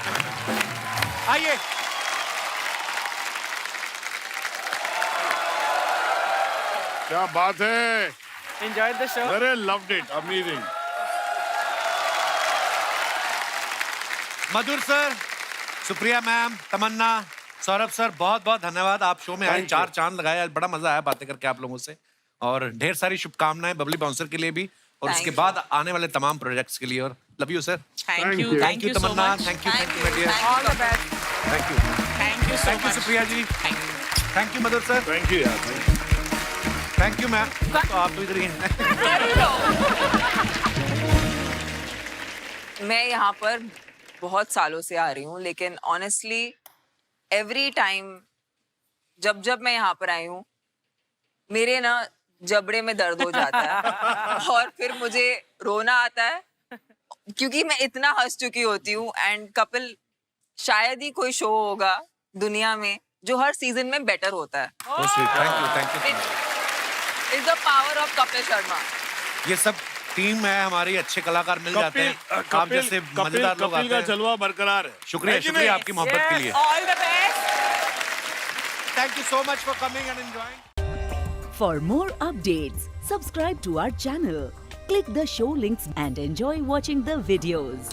A: आइए।
I: क्या बात है,
B: एंजॉय द शो।
I: अरे loved it, amazing.
A: Madhur sir, Supriya ma'am, Tamannaah, Saurabh sir, बहुत बहुत धन्यवाद। आप शो में आए, 4 चांद लगाए, बड़ा मजा आया बातें करके आप लोगों से। और ढेर सारी शुभकामनाएं बबली बाउंसर के लिए भी, और उसके बाद आने वाले तमाम प्रोजेक्ट्स के लिए। और love you sir.
H: Thank you,
A: thank you Tamanna, thank you my dear,
B: all the best.
A: Thank you,
H: thank you so
A: thank you
H: much.
A: Supriya ji, thank you Madhur sir,
G: thank you यार।
A: Thank you ma'am. तो आप तो इधर ही हैं।
C: मैं यहाँ पर बहुत सालों से आ रही हूँ, लेकिन ऑनेस्टली एवरी टाइम जब जब मैं यहाँ पर आई हूँ, मेरे ना जबड़े में दर्द हो जाता है और फिर मुझे रोना आता है, क्योंकि मैं इतना हंस चुकी होती हूँ। एंड कपिल, शायद ही कोई शो होगा दुनिया में जो हर सीजन में बेटर होता है।
A: Thank you.
C: It's the power of Kapil Sharma.
A: ये सब टीम है हमारी, अच्छे कलाकार मिल जाते हैं, आप जैसे मजेदार लोग आते
G: का
A: हैं।
G: जलवा बरकरार है।
A: शुक्रिया, शुक्रिया आपकी मोहब्बत के लिए।
B: All the best.
A: Thank you so much for coming and enjoying.
N: For more updates, subscribe to our channel, click the show links and enjoy watching the videos.